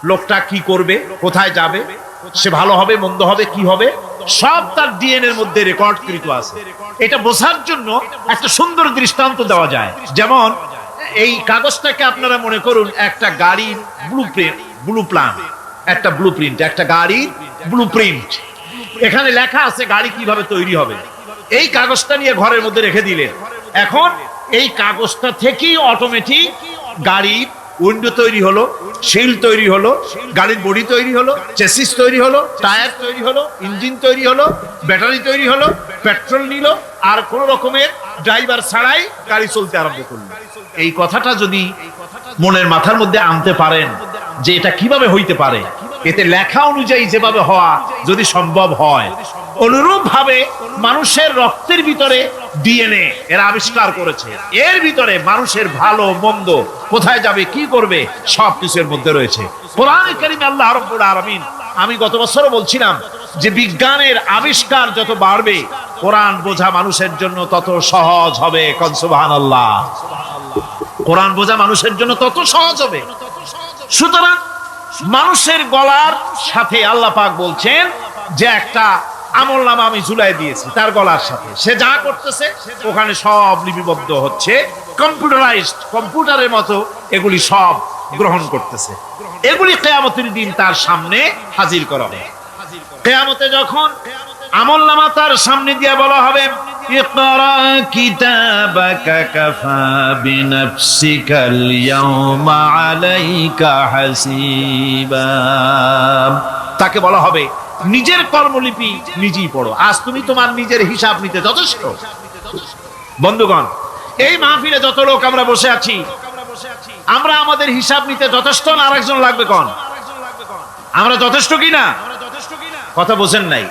লোকটা কি করবে, কোথায় যাবে, সে ভালো হবে মন্দ হবে কি হবে, সব তার ডিএনএ এর মধ্যে রেকর্ডকৃত আছে। এটা বোঝার জন্য একটা সুন্দর দৃষ্টান্ত দেওয়া যায়। যেমন এই কাগজটাকে আপনারা মনে করুন একটা গাড়ির ব্লুপ্রিন্ট, একটা গাড়ির ব্লুপ্রিন্ট। এখানে লেখা আছে গাড়ি কিভাবে তৈরি হবে। এই কাগজটা নিয়ে ঘরের মধ্যে রেখে দিলেন। এখন এই কাগজটা থেকেই অটোমেটিক গাড়ির উইন্ডো তৈরি হলো, শিল তৈরি হলো, গাড়ির বডি তৈরি হলো, চেসিস তৈরি হলো, টায়ার তৈরি হলো, ইঞ্জিন তৈরি হলো, ব্যাটারি তৈরি হলো, পেট্রোল নিল, আর কোন রকমের ড্রাইভার ছাড়াই গাড়ি চলতে আরম্ভ করলো। এই কথাটা যদি মনের মাথার মধ্যে আনতে পারেন যে এটা কিভাবে হইতে পারে, এতে লেখা অনুযায়ী যেভাবে হওয়া যদি সম্ভব হয়, অনুরূপ ভাবে মানুষের রক্তের ভিতরে ডিএনএ এরা আবিষ্কার করেছে। এর ভিতরে মানুষের ভালো মন্দ, কোথায় যাবে কি করবে, সবকিছুর মধ্যে রয়েছে। কোরআনে কারিমে আল্লাহ রাব্বুল আলামিন, আমি গত বছরও বলছিলাম যে বিজ্ঞানের আবিষ্কার যত বাড়বে কোরআন বোঝা মানুষের জন্য তত সহজ হবে। কোন সুবহানাল্লাহ। কোরআন বোঝা মানুষের জন্য তত সহজ হবে। সুতরাং মানুষের গলার সাথে আল্লাহ পাক বলছেন যে একটা আমলনামা আমি ঝুলাই দিয়েছি তার গলার সাথে, সে যা করতেছে ওখানে সব লিপিবদ্ধ হচ্ছে, কম্পিউটারাইজড, কম্পিউটারের মতো এগুলি সব গ্রহণ করতেছে। এগুলি কিয়ামতের দিন তার সামনে হাজির করা হবে। কিয়ামতে যখন আমলনামা তার সামনে দিয়ে বলা হবে ইকরা কিতাবাকা কাফা বিনাফসিকাল ইয়াওমা আলাইকা হাসিবা, তাকে বলা হবে নিজের কর্মলিপি নিজেই পড়ো, আজ তুমি তোমার নিজের হিসাব নিতে যথেষ্ট। বন্ধুগণ, এই মাহফিলে যত লোক আমরা বসে আছি, আমরা আমাদের হিসাব নিতে যথেষ্ট না আরেকজন লাগবে? কোন আমরা যথেষ্ট কিনা? কথা বোঝেন নাই।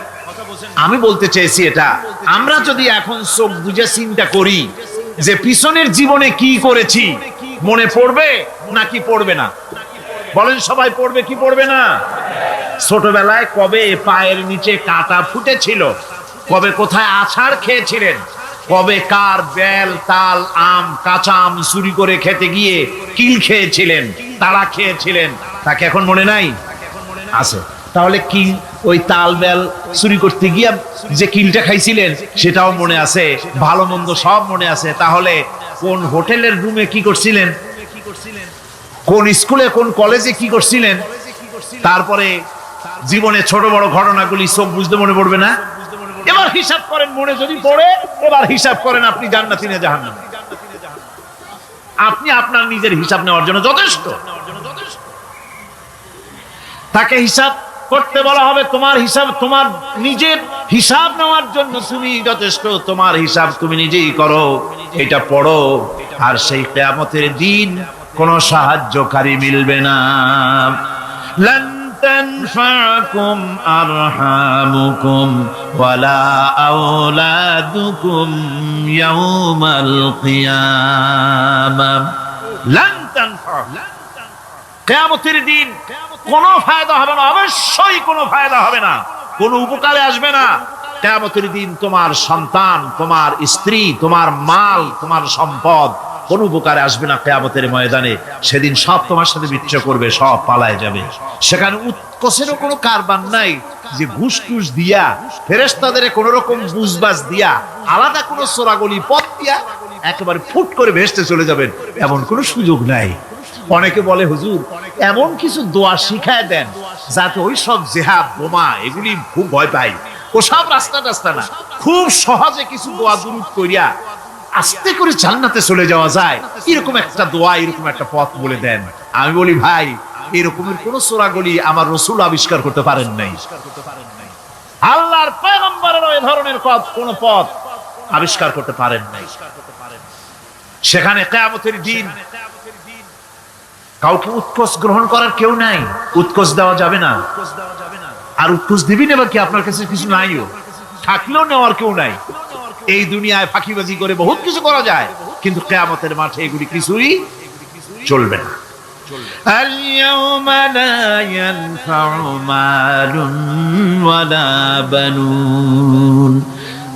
আমি বলতে চেয়েছি এটা, আমরা যদি এখন চোখ বুঝে চিন্তা করি যে পিছনের জীবনে কি করেছি, মনে পড়বে নাকি পড়বে না? বলেন সবাই, পড়বে কি পড়বে না? ছোটবেলায় কবে পায়ের নিচে কাটা ফুটেছিল, কবে কোথায় আছাড় খেয়েছিলেন, কবে কার বেল তাল আম কাঁচা আম চুরি করে খেতে গিয়ে কিল খেয়েছিলেন, তালা খেয়েছিলেন, তাকে এখন মনে নাই? আছে। তাহলে কি ওই তাল বেল চুরি করতে গিয়ে যে কিলটা খাইছিলেন সেটাও মনে আছে, ভালো মন্দ সব মনে আছে। তাহলে কোন হোটেলের রুমে কি করছিলেন, কোন স্কুলে কোন কলেজে কি করছিলেন, তারপরে জীবনে ছোট বড় ঘটনাগুলি সব বুঝতে মনে পড়বে না? এবার হিসাব করেন, মনে যদি পড়ে এবার হিসাব করেন আপনি জান্নাতি না জাহান্নামী। আপনি আপনার নিজের হিসাব নেওয়ার জন্য যথেষ্ট। তাকে হিসাব করতে বলা হবে, তোমার হিসাব, তোমার নিজের হিসাব নেওয়ার জন্য তুমি যথেষ্ট, তোমার হিসাব তুমি নিজেই করো, এটা পড়ো। আর সেই কিয়ামতের দিন কোনো সাহায্যকারী মিলবে না। লান তানফাকুম আরহামুকুম ওয়ালা আওলাদুকুম ইয়াওমাল কিয়ামাহ। লান তানফা, কিয়ামতের দিন কোনো ফায়দা হবে না, অবশ্যই কোনো ফায়দা হবে না, কোনো উপকারে আসবে না। কিয়ামতের দিন তোমার সন্তান, তোমার স্ত্রী, তোমার মাল, তোমার সম্পদ কোন উপকারে আসবে না। কিয়ামতের ময়দানে সেদিন সব তোমার সাথে বিচ্ছেদ করবে, সব পালায় যাবে। সেখানে উৎকোষেরও কোনো কারবার নাই যে ঘুষ টুস দিয়া ফেরেশতাদের কোন রকম বুঝবাজ দিয়া আলাদা কোনো চোরাগলি পথ দিয়া একেবারে ফুট করে ভেস্তে চলে যাবেন, এমন কোনো সুযোগ নাই। অনেকে বলে হুজুর এমন কিছু দোয়া শিখায় দেন যাতে ওই সব জেহাদ বোমা এগুলি খুব ভয় পাই, ওসব রাস্তা টাস্তা না, খুব সহজে কিছু দোয়া দুরূদ করিয়া আস্তে করে জান্নাতে চলে যাওয়া যায়, এরকম একটা দোয়া, এরকম একটা পথ বলে দেন। আমি বলি ভাই এরকমের কোন চোরাগলি আমার রাসূল আবিষ্কার করতে পারেন নাই, আল্লাহর পয়গম্বরের ওই ধরনের কোন পথ আবিষ্কার করতে পারেন নাই। সেখানে কিয়ামতের দিন কাউকে উৎকোষ গ্রহণ করার কেউ নাই, উৎকোষ দেওয়া যাবে না। আর উৎকোষ দিবি না কি, আপনার কাছে কিছু নাইও, থাকলেও নেওয়ার কেউ নাই। এই দুনিয়ায় ফাঁকিবাজি করে বহুত কিছু করা যায়, কিন্তু কিয়ামতের মাঠে এগুলি কিছুই চলবে না। اليوم لا ينفع مال ولا بنون।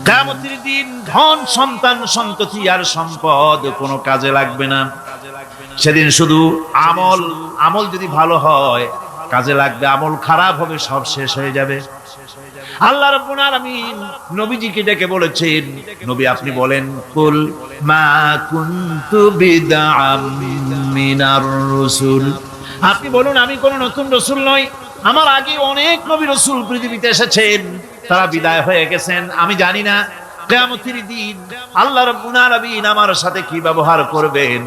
কিয়ামতের দিন ধন সন্তান সন্ততি আর সম্পদ কোনো কাজে লাগবে না। সেদিন শুধু আমল যদি ভালো হয় কাজে লাগবে, আমল খারাপ হবে সব শেষ হয়ে যাবে। আল্লাহ রাব্বুল আলামিন নবীজিকে ডেকে বলেছেন, নবী আপনি বলেন, কুল মা কুনতু বিদআম মিনার রাসূল, আপনি বলুন আমি কোন নতুন রাসূল নই, আমার আগে অনেক নবী রাসূল পৃথিবীতে এসেছেন, তারা বিদায় হয়ে গেছেন। আমি জানি না কিয়ামতের দিন আল্লাহ রাব্বুল আলামিন আমার সাথে কি ব্যবহার করবেন,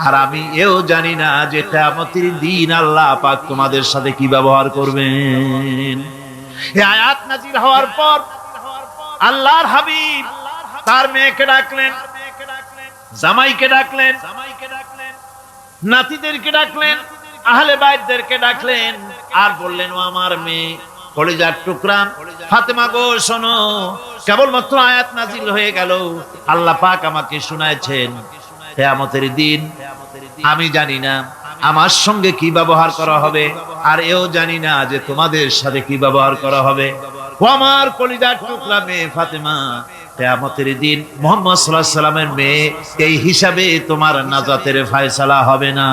আর আমি এও জানি না যে কিয়ামতের দিন আল্লাহ পাক তোমাদের সাথে কি ব্যবহার করবেন। এই আয়াত নাযিল হওয়ার পর আল্লাহর হাবিব তার মেয়েকে ডাকলেন, জামাইকে ডাকলেন, নাতিদেরকে ডাকলেন, আহলে বাইতদেরকে ডাকলেন, আর বললেন ও আমার মেয়ে কলিজার টুকরা ফাতেমা গো শোনো, কেবলমাত্র আয়াত নাযিল হয়ে গেল, আল্লাহ পাক আমাকে শুনাইছেন কিয়ামতের দিন আমি জানি না আমার সঙ্গে কি ব্যবহার করা হবে, আর এও জানি না যে তোমাদের সাথে কি ব্যবহার করা হবে। ও আমার কলিজার টুকরা মেয়ে ফাতেমা, কিয়ামতের দিন মুহাম্মদ সাল্লাল্লাহু আলাইহি সাল্লামের মেয়ে এই হিসাবে তোমার নাজাতের ফয়সালা হবে না।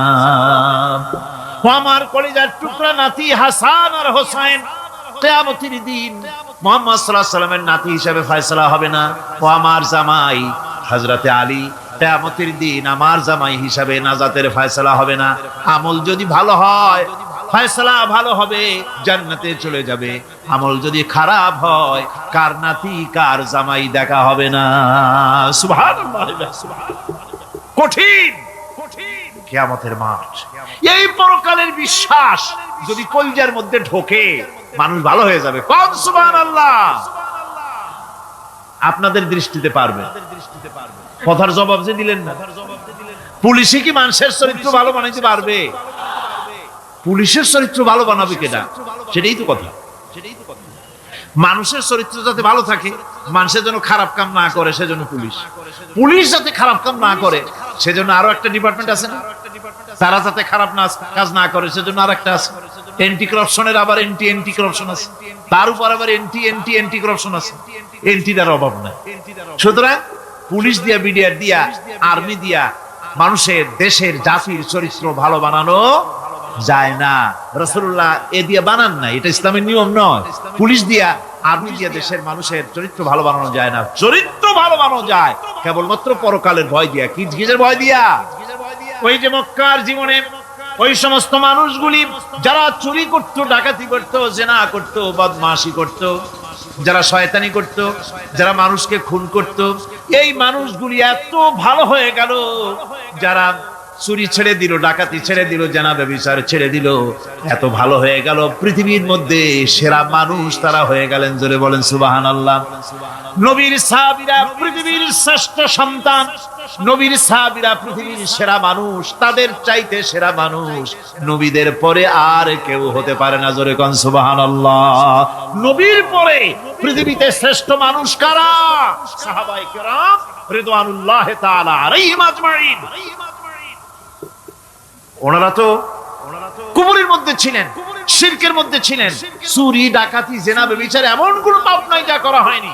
ও আমার কলিজার টুকরা নাতি হাসান আর হোসেন, কিয়ামতের দিন মুহাম্মদ সাল্লাল্লাহু আলাইহি সাল্লামের নাতি হিসাবে ফয়সালা হবে না। ও আমার জামাই হযরতে আলী, কিয়ামতের দিন আমার জামাই হিসাবে নাজাতের ফয়সালা হবে না। আমল যদি ভালো হয় ফয়সালা ভালো হবে, জান্নাতে চলে যাবে। আমল যদি খারাপ হয় কার নাতি কার জামাই দেখা হবে না। সুবহানাল্লাহ, কঠিন কঠিন কিয়ামতের মাঠ। এই পরকালের বিশ্বাস যদি কলিজার মধ্যে ঢোকে মানুষ ভালো হয়ে যাবে। কোন সুবহানাল্লাহ। আপনাদের দৃষ্টিতে পারবে, কথার জবাব যে দিলেন না। পুলিশে কি মানুষের চরিত্র ভালো বানাইতে পারবে? পুলিশের চরিত্র ভালো বানাবে কেনা, সেটাই তো কথা। মানুষের চরিত্র যাতে ভালো থাকে, মানুষের জন্য খারাপ কাম না করে সেজন্য পুলিশ, পুলিশ যাতে খারাপ কাম না করে সেজন্য আরো একটা ডিপার্টমেন্ট আছে না, তারা যাতে খারাপ কাজ না করে সেজন্য আর একটা আছে। এন্টি করাপশনের আবার এন্টি করাপশন আছে, তার উপর আবার এন্টি করাপশন আছে। এন্টিটার অভাব নাই। সুতরাং পুলিশ দিয়া, বিডিআর দিয়া, আর্মি দিয়া মানুষের, দেশের, জাতির চরিত্র ভালো বানানো যায় না। রাসূলুল্লাহ এ দিয়ে বানান না, এটা ইসলামের নিয়ম নয়। পুলিশ দিয়া, আর্মি দিয়া দেশের মানুষের চরিত্র ভালো বানানো যায় না। চরিত্র ভালো বানানো যায় কেবলমাত্র পরকালের ভয় দিয়া। কি কিসের ভয় দিয়া? ওই যে মক্কার জীবনে ওই সমস্ত মানুষগুলি যারা চুরি করত, ডাকাতি করত, জিনা করত, বদমাশি করত, যারা শয়তানি করত, যারা মানুষকে খুন করত, এই মানুষগুলি এত ভালো হয়ে গেল, যারা চুরি ছেড়ে দিল, ডাকাতি ছেড়ে দিল, জিনা ব্যভিচার ছেড়ে দিল, এত ভালো হয়ে গেল, পৃথিবীর মধ্যে সেরা মানুষ তারা হয়ে গেলেন। জোরে বলেন সুবহানাল্লাহ। নবীর সাহাবীরা পৃথিবীর শ্রেষ্ঠ সন্তান, নবীর সাহাবীরা পৃথিবীর সেরা মানুষ, তাদের চাইতে সেরা মানুষ নবীদের পরে আর কেউ হতে পারে না। জোরে কোন সুবহানাল্লাহ। নবীর পরে পৃথিবীতে শ্রেষ্ঠ মানুষ কারা? সাহাবায়ে কেরাম রিদওয়ানুল্লাহি তাআলা আলাইহিম আজমাইন। ওনারা তো কুফরের মধ্যে ছিলেন, শিরকের মধ্যে ছিলেন, চুরি, ডাকাতি, জিনা, ব্যভিচার এমন কোন পাপ নাই যা করা হয়নি।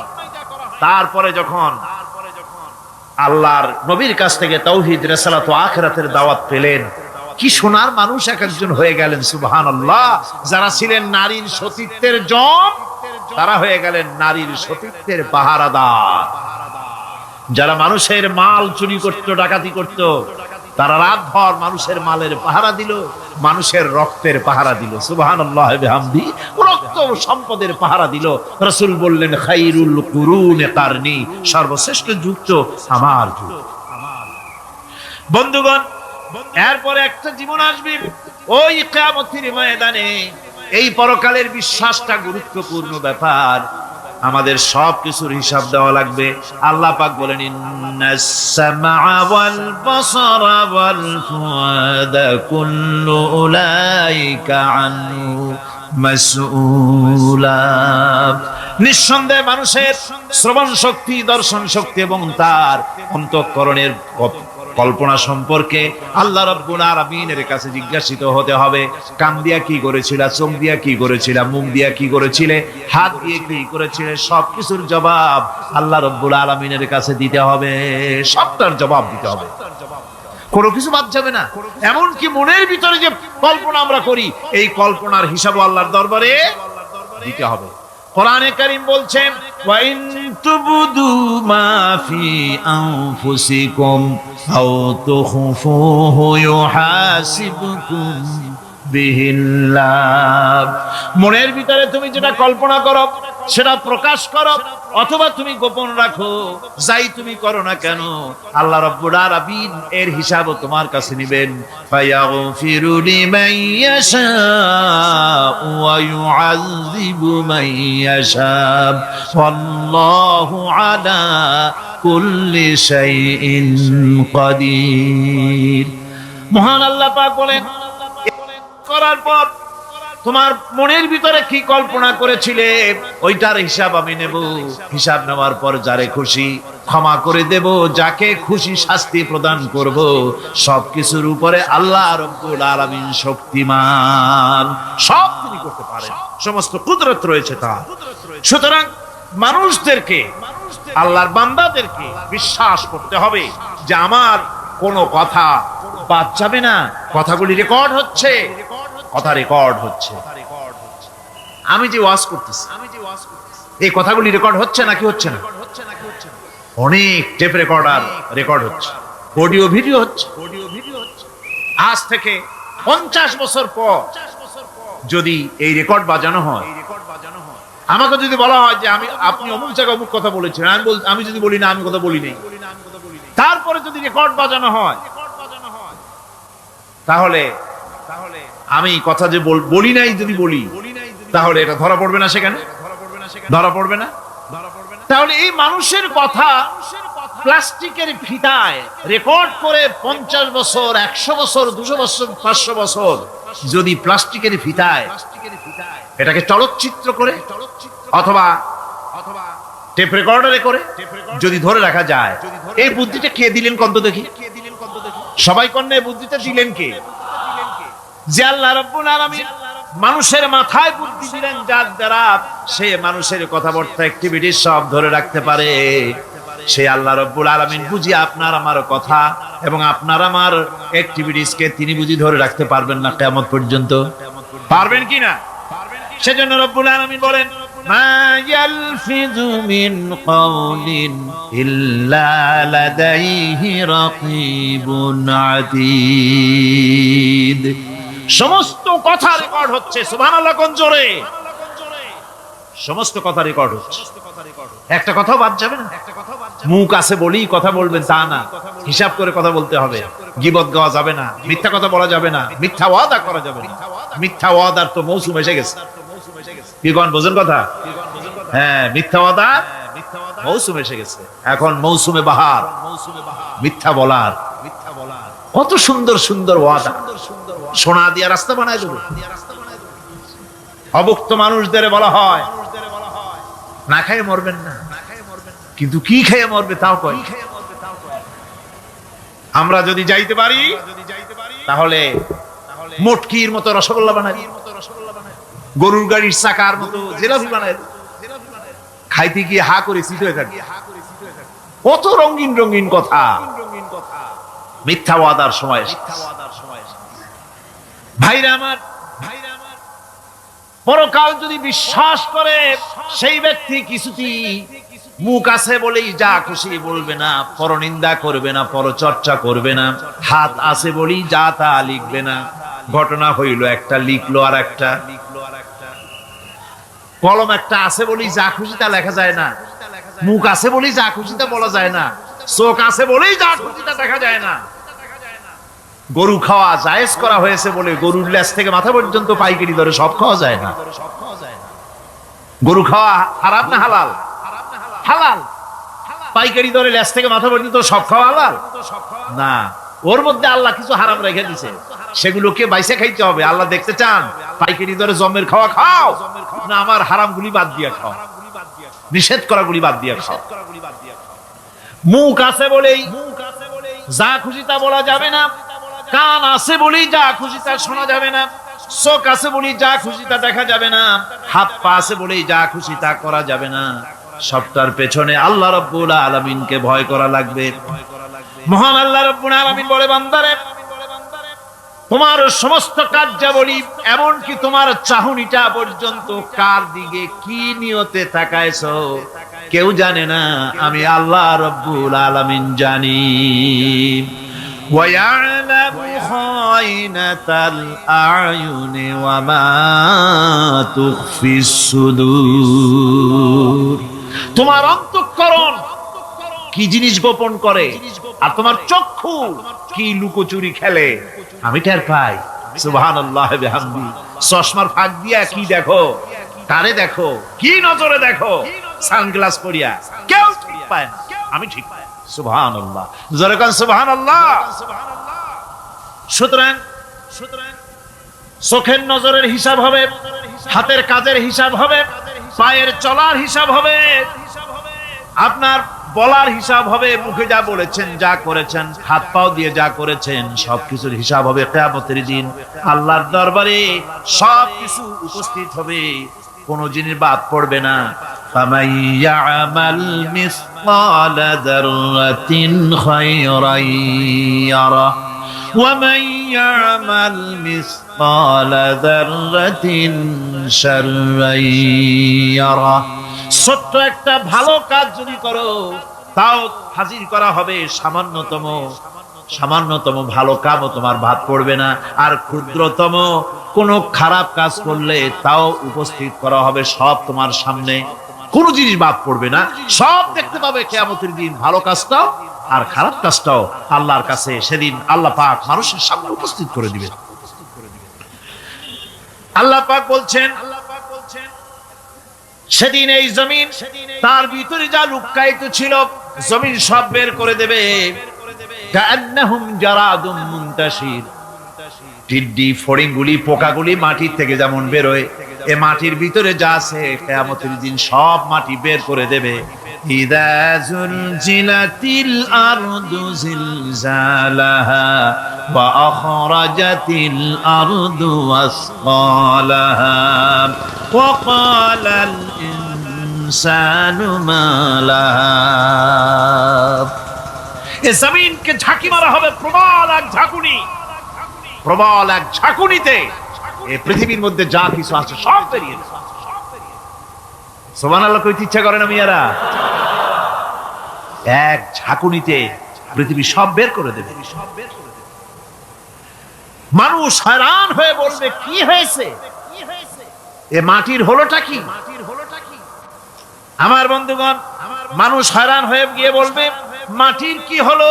তারপরে যখন আল্লাহর নবীর কাছ থেকে তাওহীদ, রিসালাত ও আখিরাতের দাওয়াত পেলেন, কি সোনার মানুষ এক একজন হয়ে গেলেন, সুবহানাল্লাহ। যারা ছিলেন নারীর সতীত্বের জম, তারা হয়ে গেলেন নারীর সতীত্বের পাহারাদার। যারা মানুষের মাল চুরি করত, ডাকাতি করত, তারা রাতভর মানুষের মালের পাহারা দিল, মানুষের রক্তের পাহারা দিল। সুবহানাল্লাহ বিহামদি, রক্ত ও সম্পদের পাহারা দিল। রাসূল বললেন, খায়রুল কুরুনে কারনি, সর্বশ্রেষ্ঠ যুগ তো আমার যুগ। বন্ধুগণ, এরপরে একটা জীবন আসবে ওই কিয়ামতের ময়দানে। এই পরকালের বিশ্বাসটা গুরুত্বপূর্ণ ব্যাপার। আমাদের সব কিছুর হিসাব দেওয়া লাগবে। আল্লাহ পাক বলেন, ইন্নাস সামআ ওয়াল বাসারা ওয়াল ফুআদা কুল্লু উলাইকা আনহু মাসউলা। নিঃসন্দেহে মানুষের শ্রবণ শক্তি, দর্শন শক্তি এবং তার অন্তঃকরণের কল্পনা সম্পর্কে আল্লাহ রাব্বুল আলামিনের কাছে জিজ্ঞাসিত হতে হবে। কান দিয়া কি করেছিলা, চোখ দিয়া কি করেছিলা, মুখ দিয়া কি করেছিলে, হাত দিয়ে কি করেছিলে, সবকিছুর জবাব আল্লাহ রাব্বুল আলামিনের কাছে দিতে হবে। সবটার জবাব দিতে হবে, কোনো কিছু বাদ যাবে না। এমনকি মনের ভিতরে যে কল্পনা আমরা করি, এই কল্পনার হিসাবও আল্লাহর দরবারে দিতে হবে। কোরআনে কারীম বলছেন, ওয়া ইন তুবদু মা ফি আনফুসিকুম আও তুখফুহু ইউহাসিবকুম বিহিল্লাহ। মনের ভিতরে তুমি যেটা কল্পনা করো সেটা প্রকাশ করো, অথবা তুমি গোপন রাখো, যাই তুমি করো না কেন, আল্লাহ রাব্বুল আলামিন এর হিসাবও তোমার কাছে নেবেন। ফায়াগফিরু লিমান ইয়াশাউ ওয়া ইউআযযিবু মান ইয়াশাউ ওয়াল্লাহু আলা কুল্লি শাইইন কাদির। মহান আল্লাহ পাক বলেন, করার পর তোমার মনের ভিতরে কি কল্পনা করেছিলে ওইটার হিসাব আমি নেব। হিসাব নেওয়ার পর যারে খুশি ক্ষমা করে দেব, যাকে খুশি শাস্তি প্রদান করব। সবকিছুর উপরে আল্লাহ রাব্বুল আলামিন শক্তিমান, সব তিনি করতে পারেন, সমস্ত কুদরত রয়েছে তার। সুতরাং মানুষদেরকে, আল্লাহর বান্দাদেরকে বিশ্বাস করতে হবে যে আমার কোনো কথা বাদ যাবে না। কথাগুলি রেকর্ড হচ্ছে, কথা রেকর্ড হচ্ছে। আমি যে ওয়াজ করতেছি, এই কথাগুলি রেকর্ড হচ্ছে নাকি হচ্ছে না? অনেক টেপ রেকর্ডার রেকর্ড হচ্ছে, অডিও ভিডিও হচ্ছে। আজ থেকে 50 বছর পর যদি এই রেকর্ড বাজানো হয়, আমাকে যদি বলা হয় যে আপনি অমুক জায়গায় অমুক কথা বলেছেন, আমি যদি বলি না আমি কথা বলি নাই, তারপরে যদি রেকর্ড বাজানো হয়, তাহলে আমি কথা যে বলি নাই যদি বলি, তাহলে এটা ধরা পড়বে না? সেখানে ধরা পড়বে না? তাহলে এই মানুষের কথা প্লাস্টিকের ফিতায় রেকর্ড করে 50 বছর, 100 বছর, 200 বছর, 500 বছর যদি প্লাস্টিকের ফিতায় এটাকে চলচ্চিত্র করে অথবা টেপ রেকর্ডারে করে যদি ধরে রাখা যায়, এই বুদ্ধিটা কে দিলেন কন্ত দেখি? সবাই কন্যা বুদ্ধিটা দিলেন কে? যে আল্লাহ রাব্বুল আলামিন মানুষের মাথায় বুদ্ধি দিলেন, যার দ্বারা সে মানুষের কথাবার্তা অ্যাক্টিভিটি সব ধরে রাখতে পারে। সে আল্লাহ রাব্বুল আলামিন বুঝি আপনার আমার কথা এবং আপনার আমার অ্যাক্টিভিটিসকে তিনি বুঝি ধরে রাখতে পারবেন না কিয়ামত পর্যন্ত? পারবেন কি না? সেজন্য রাব্বুল আলামিন বলেন, মা ইয়ালফিযু মিন কাওলিন ইল্লা লাদাইহি রাকীবুন আতীদ। সমস্ত কথা রেকর্ড হচ্ছে। সুবহানাল্লাহ কোন জোরে! সমস্ত কথা রেকর্ড হচ্ছে, একটা কথাও বাদ যাবে না। মুখ আছে বলেই কথা বলবেন তা না, হিসাব করে কথা বলতে হবে। গীবত গাওয়া যাবে না, মিথ্যা কথা বলা যাবে না, মিথ্যা ওয়াদা করা যাবে না। মিথ্যা ওয়াদার তো মৌসুম এসে গেছে। কি কোন বোঝেন কথা? হ্যাঁ, মিথ্যা ওয়াদা মৌসুম এসে গেছে। এখন মৌসুমে বাহার, মিথ্যা বলার। কত সুন্দর সুন্দর ওয়াদা, সোনা দিয়া রাস্তা বানায় দেবো। অভুক্ত মানুষদের বলা হয় না খেয়ে মরবেন না, কিন্তু কি খেয়ে মরবে তাও কয়। আমরা যদি যাইতে পারি তাহলে মটকির মতো রসগোল্লা বানাই, গরুর গাড়ির চাকার মতো জিলাপি বানাই, খাইতে গিয়ে হা করে চিত হয়ে থাকি। কত রঙিন রঙিন কথা। মিথ্যা ওয়াদার সময় ভাইরা আমার, পরকাল যদি বিশ্বাস করে সেই ব্যক্তি কিছুতেই মুখ আছে বলেই যা খুশি বলবে না, পরনিন্দা করবে না, পরচর্চা করবে না, হাত আছে বলেই যা তা লিখবে না। ঘটনা হইল, একটা লিখলো আর একটা, কলম একটা আছে বলেই যা খুশি তা লেখা যায় না, মুখ আছে বলেই যা খুশি তা বলা যায় না, চোখ আছে বলেই যা খুশি তা দেখা যায় না। গরু খাওয়া জায়েজ করা হয়েছে বলে গরুর লেজ থেকে মাথা পর্যন্ত পাইকারি দরে সব খাওয়া যায় না। গরু খাওয়া হারাম না হালাল? হালাল। পাইকারি দরে লেজ থেকে মাথা পর্যন্ত সব খাওয়া হালাল না, ওর মধ্যে আল্লাহ কিছু হারাম রেখে দিয়েছে, সেগুলোকে বাইসে খাইতে হবে। আল্লাহ দেখতে চান পাইকারি দরে জমের খাওয়া খাও না আমার হারামগুলি বাদ দিয়ে খাও, নিষেধ করাগুলি বাদ দিয়ে খাও। মুখ আছে বলেই যা খুশি তা বলা যাবে না, কান আছে বলেই যা খুশি তা শোনা যাবে না, চোখ আছে বলেই যা খুশি তা দেখা যাবে না, হাত পা আছে বলেই যা খুশি তা করা যাবে না। সবটার পেছনে আল্লাহ রাব্বুল আলামিনকে ভয় করা লাগবে। মহান আল্লাহ রাব্বুল আলামিন বলে, বান্দারে তোমার সমস্ত কার্যাবলী এমনকি তোমার চাহনিটা পর্যন্ত কার দিকে কি নিয়তে তাকায়ছো কেউ জানে না, আমি আল্লাহ রাব্বুল আলামিন জানি। وَيَعْلَمُ خَائِنَةَ الْأَعْيُنِ وَمَا تُخْفِي الصُّدُورُ। তোমার অন্তঃকরণ কি জিনিস গোপন করে আর তোমার চক্ষু কি লুকোচুরি খেলে আমি টের পাই। সুবহানাল্লাহ বিহামদি। চশমার ফাঁক দিয়া কি দেখো, কারে দেখো, কি নজরে দেখো, সানগ্লাস পরিয়া কেউ ঠিক পায় না, আমি ঠিক পাই। সুবহানাল্লাহ, জোরে কোন সুবহানাল্লাহ। সুতরাং চোখের নজরের হিসাব হবে, হাতের কাজের হিসাব হবে, পায়ের চলার হিসাব হবে, আপনার বলার হিসাব হবে, মুখে যা বলেছেন যা করেছেন, হাত পাও দিয়ে যা করেছেন সবকিছুর হিসাব হবে কিয়ামতের দিন। আল্লাহর দরবারে সবকিছু উপস্থিত হবে, কোন জিনিস বাদ পড়বে না। ফামান ইয়ামাল মিসকালা যাররাতিন খায়রান ইয়ারা ওয়া মান ইয়ামাল মিসকালা যাররাতিন শাররান ইয়ারা। ছোট্ট একটা ভালো কাজ যদি করো তাও হাজির করা হবে সামান্যতম ভালো কাজও তোমার বাদ পড়বে না, আর ক্ষুদ্রতম কোন খারাপ কাজ করলে তাও উপস্থিত করা হবে সব তোমার সামনে, কোন জিনিস বাদ পড়বে না, সব দেখতে পাবে কিয়ামতের দিন। ভালো কাজটাও আর খারাপ কাজটাও আল্লাহর কাছে সেদিন আল্লাহ পাক মানুষের সামনে উপস্থিত করে দিবেন। আল্লাহ পাক বলছেন সেদিন এই জমিন তার ভিতরে যা লুকায়িত ছিল জমিন সব বের করে দেবে। কান্নাহুম জারাদুম মুনতাশির। টিড্ডি ফড়িংগুলি পোকাগুলি মাটির থেকে যেমন বেরোয়, এ মাটির ভিতরে যা আছে কিয়ামতের দিন সব মাটি বের করে দেবে। ইযা যুলজিলাতিল আরদু জিলজালাহা ওয়া আখরাজাতিল আরদু আসকালাহা ওয়া ক্বালাল ইনসানু মা লাহা। এ জমিনকে ঝাঁকি মারা হবে প্রবল এক ঝাঁকুনি, প্রবল এক ঝাঁকুনিতে এই পৃথিবীর মধ্যে যা কিছু আছে সব বেরিয়ে যাবে। সুবহানাল্লাহ কইতে ইচ্ছা করে না মিয়ারা? এক ঝাঁকুনিতে পৃথিবী সব বের করে দেবে। মানুষ হয়রান হয়ে বলবে কি হয়েছে, এ মাটির হলোটা কি? আমার বন্ধুগণ, মানুষ হয়রান হয়ে গিয়ে বলবে মাটির কি হলো?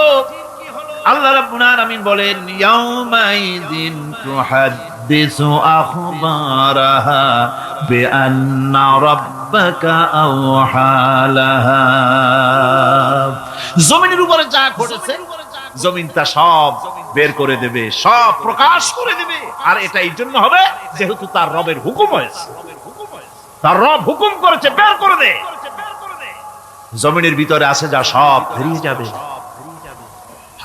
আল্লাহ রাব্বুল আলামিন বলেন ইয়াউমাইদিন তুহাদ্দিসু আখবারাহা বিআন্না রাব্বাকা আওহালাহা। জমিনের উপরে যা ঘটেছে জমিন তা সব বের করে দেবে, সব প্রকাশ করে দেবে। আর এটা এই জন্য হবে যেহেতু তার রবের হুকুম হয়েছে, তার রব হুকুম করেছে বের করে দে। জমিনের ভিতরে আছে যা সব বেরিয়ে যাবে,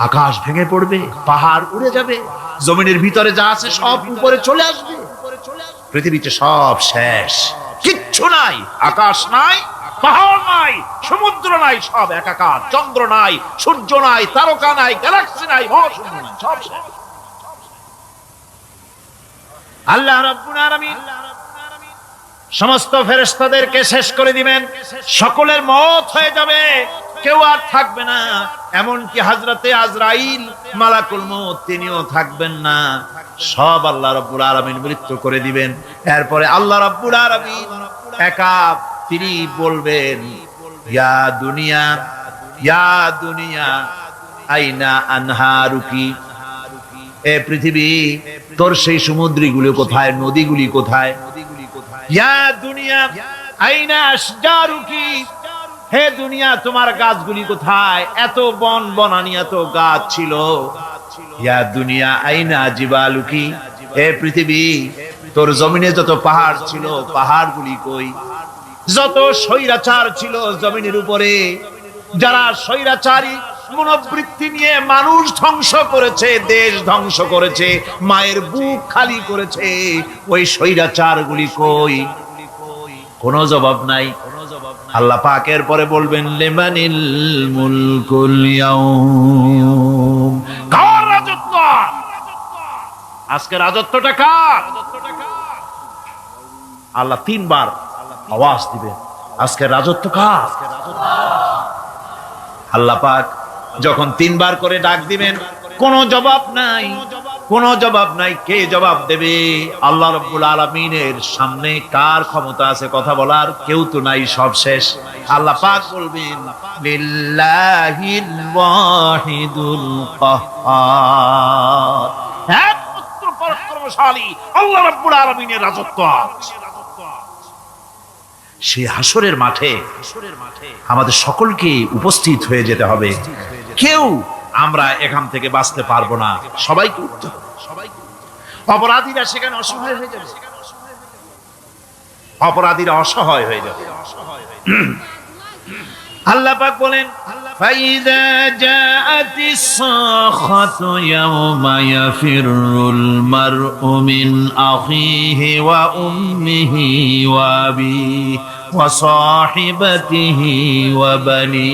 আকাশ ভেঙে পড়বে, পাহাড় উড়ে যাবে, জমিনের ভিতরে যা আছে সব উপরে চলে আসবে, পৃথিবীতে সব শেষ, কিচ্ছু নাই, আকাশ নাই, পাহাড় নাই, সমুদ্র নাই, সব একাকার, চন্দ্র নাই, সূর্য নাই, তারকা নাই, গ্যালাক্সি নাই, মহাশূন্য নাই, সব শেষ। আল্লাহ রাব্বুল আলামিন সমস্ত ফেরেশতাদেরকে শেষ করে দিবেন, সকলের মওত হয়ে যাবে, কেউ আর থাকবে না, এমনকি হযরতে আজরাইল মালাকুল মউত তিনিও থাকবেন না, সব আল্লাহ রাব্বুল আলামিন মৃত্যু করে দিবেন। এরপরে আল্লাহ রাব্বুল আলামিন একা তিনি বলবেন, ইয়া দুনিয়া, ইয়া দুনিয়া আইনা আনহারুকি, এ পৃথিবী তোর সেই সমুদ্রগুলো কোথায়, নদীগুলি কোথায়? ইয়া দুনিয়া আইনা আশজারুকি, হে দুনিয়া তোমার গাছগুলি কোথায়? এত বন বনানি, এত গাছ ছিল। ইয়া দুনিয়া আইনা জিবালুকি, হে পৃথিবী তোর জমিনে যত পাহাড় ছিল, পাহাড়গুলি কই? যত স্বৈরাচার ছিল জমিনের উপরে, যারা স্বৈরাচারী মনোবৃত্তি নিয়ে মানুষ ধ্বংস করেছে, দেশ ধ্বংস করেছে, মায়ের বুক খালি করেছে, ওই স্বৈরাচারগুলি কই? কোনো জবাব নাই। আল্লাহ পাক এর পরে বলবেন, লিমানিল মুলকুল ইয়াউম, কার রাজত্ব? আজকে রাজত্বটা কার? আল্লাহ তিনবার আওয়াজ দিবেন, আজকে রাজত্ব কার? আল্লাহ পাক যখন তিনবার করে ডাক দিবেন, কোনো জবাব নাই, কোনো জবাব নাই। কে জবাব দেবে? আল্লাহ রাব্বুল আলামিনের সামনে কার ক্ষমতা আছে কথা বলার? কেউ তো নাই, সব শেষ। আল্লাহ পাক বলবেন, লিল্লাহিল ওয়াহিদুল কাহ্হার, একমাত্র পরাক্রমশালী আল্লাহ রাব্বুল আলামিনের রাজত্ব। সেই হাসরের মাঠে আমাদের সকলকে উপস্থিত হয়ে যেতে হবে। কেউ আমরা এখান থেকে বাঁচতে পারবো না, সবাইকে উঠতে হবে। অপরাধীরা সেখানে অসহায় হয়ে যাবে, অপরাধীরা অসহায় হয়ে যাবে। আল্লাহ পাক বলেন, ফাইদা জাআতিস সাখাতু ইয়াওমা ইয়াফিরুল মারউ মিন আখিহি ওয়া উম্মিহি ওয়া আবিহি ওয়া সাহিবাতিহি ওয়া বানি।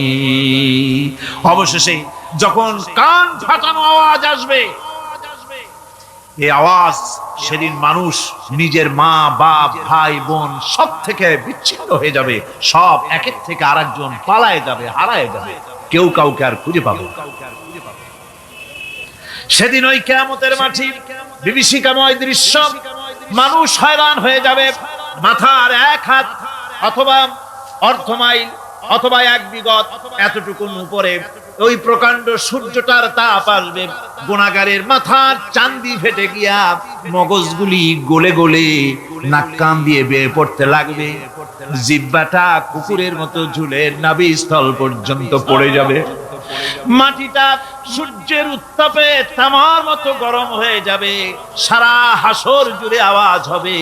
অবশেষে যখন কান ফাটানো আওয়াজ আসবে, এই আওয়াজ সেদিন মানুষ নিজের মা বাপ ভাই বোন সব থেকে বিচ্ছিন্ন হয়ে যাবে, সব একের থেকে আরেকজন পালায় যাবে, হারায় যাবে, কেউ কাউকে আর খুঁজে পাবে না। সেদিন ওই কিয়ামতের মাঠে বিভীষিকাময় দৃশ্য, মানুষ হয়রান হয়ে যাবে। মাথার এক হাত অথবা অর্ধমাইল অথবা এক বিগত এতটুকুন উপরে ওই প্রকাণ্ড সূর্যটার তাপ আসবে, গুনাহগারের মাথার চান্দি ফেটে গিয়া মগজগুলি গলে গলে নাক কান দিয়ে বেয়ে পড়তে লাগবে, জিহ্বাটা কুকুরের মতো ঝুলে নাভিস্থল পর্যন্ত পড়ে যাবে, মাটিটা সূর্যের উত্তাপে তামার মতো গরম হয়ে যাবে, সারা হাসর জুড়ে আওয়াজ হবে,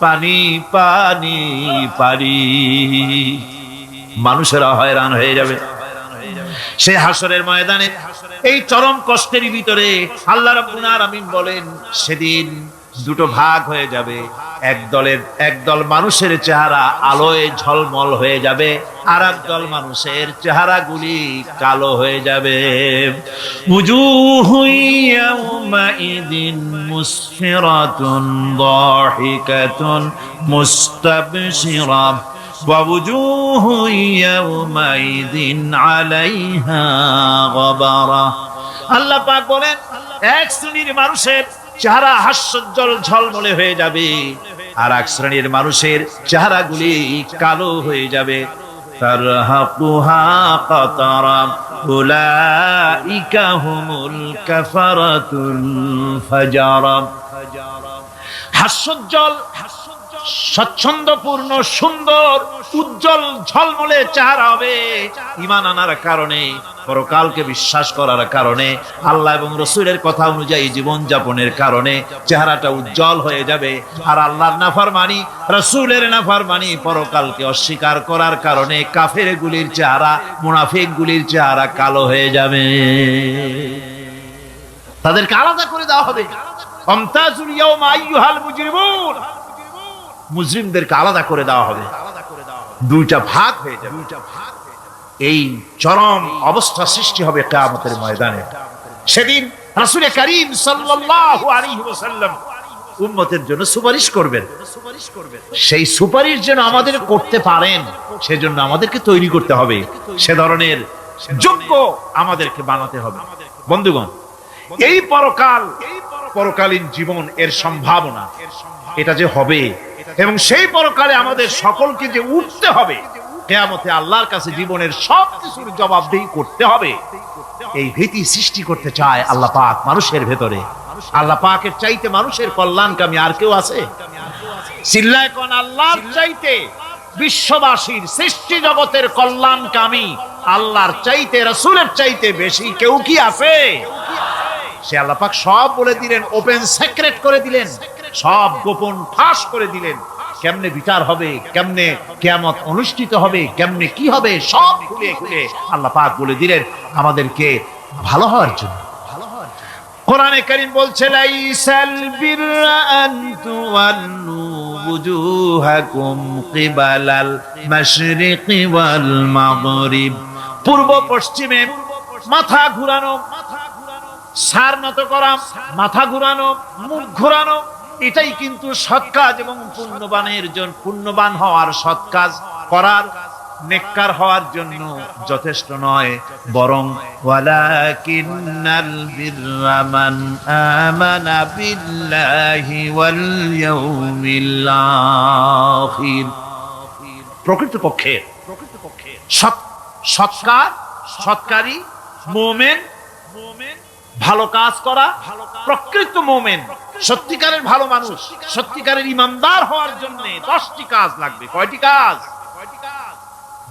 পানি পানি পানি। মানুষেরা হয়রান হয়ে যাবে সেই হাসরের ময়দানে। এই চরম কষ্টের ভিতরে আল্লাহ রাব্বুল আলামিন বলেন, সেদিন দুটো ভাগ হয়ে যাবে। একদল মানুষের চেহারা আলোয় ঝলমল হয়ে যাবে, আর একদল মানুষের চেহারাগুলি কালো হয়ে যাবে। উজুহু ইয়াওমাইদিন মুসফিরাতুন দাহিকাতুন মুস্তাবশিরা ওয়া উজুহু ইয়াওমাইদিন আলাইহা গাবারা। আল্লাহ পাক বলেন, এক শ্রেণীর মানুষের চেহারা হাস্যোজ্জ্বল ঝলমলে হয়ে যাবে, আর এক শ্রেণীর মানুষের চেহারাগুলি কালো হয়ে যাবে। তারহাকুহা কাতারা উলাইকা হুমুল কাফারাতুল ফাজারা। হাস্যোজ্জ্বল, স্বচ্ছন্দপূর্ণ, সুন্দর, উজ্জ্বল ঝলমলে চেহারা হবে ঈমান আনার কারণে, পরকালকে বিশ্বাস করার কারণে, আল্লাহ এবং রাসূলের কথা অনুযায়ী জীবন যাপনের কারণে চেহারাটা উজ্জ্বল হয়ে যাবে। আর আল্লাহর নাফরমানি, রাসূলের নাফরমানি, পরকালকে অস্বীকার করার কারণে কাফেরগুলির চেহারা, মুনাফিকগুলির চেহারা কালো হয়ে যাবে। তাদেরকে আলাদা করে দেওয়া হবে। আমতাজুল ইয়াওমা আইয়ুহাল মুজরিমুন, মুজরিমদেরকে আলাদা করে দেওয়া হবে, দুইটা ভাগ হয়ে যাবে। এই চরম অবস্থা সৃষ্টি হবে কিয়ামতের ময়দানে। সেদিন রাসূল করিম সাল্লাল্লাহু আলাইহি ওয়াসাল্লাম উম্মতের জন্য সুপারিশ করবেন। সেই সুপারিশ যেন আমাদের করতে পারেন, সেজন্য আমাদেরকে তৈরি করতে হবে, সে ধরনের যোগ্য আমাদেরকে বানাতে হবে। বন্ধুগণ, এই পরকালীন জীবন এর সম্ভাবনা এটা যে হবে, এবং সেই পরকালে আমাদের সকলকে যে উঠতে হবে, কিয়ামতে আল্লাহর কাছে জীবনের সব কিছুর জবাবদিহি করতে হবে, এই ভীতি সৃষ্টি করতে চায় আল্লাহ পাক মানুষের ভেতরে। আল্লাহ পাকের চাইতে মানুষের কল্যাণকামী আর কেউ আছে? চিল্লায় কোন আল্লাহর চাইতে, বিশ্ববাসীর সৃষ্টি জগতের কল্যাণকামী আল্লাহর চাইতে, রাসূলের চাইতে বেশি কেউ কি আছে? সে আল্লাহ পাক সব বলে দিলেন, ওপেন সিক্রেট করে দিলেন, সব গোপন ফাঁস করে দিলেন। কেমনে বিচার হবে, কেমনে কিয়ামত অনুষ্ঠিত হবে, কেমনে কি হবে, সব খুলে খুলে আল্লাহ পাক বলে দিলেন আমাদেরকে ভালো হওয়ার জন্য। কোরআনে কারীম বলছে, লাইসাল বিররা আন তুওয়াল্লু বুজুহাকুম কিবালাল মাশরিকি ওয়াল মাগরিব। পূর্ব পশ্চিমে মাথা ঘুরানো, সার নত করা, মাথা ঘুরানো, মুখ ঘুরানো, এটাই কিন্তু সৎ কাজ এবং পুণ্যবান হওয়ার, সৎ কাজ করার, নেককার হওয়ার জন্য যথেষ্ট নয়, বরং ওয়ালাকিন্নাল বিররা মান আমানা বিল্লাহি ওয়াল ইয়াউমিল আখির। প্রকৃতপক্ষে সৎকারী মুমিন, ভালো কাজ করা, প্রকৃত মুমিন, সত্যিকারের ভালো মানুষ, সত্যিকারের ইমানদার হওয়ার জন্য 10টি কাজ লাগবে। কয়টি কাজ?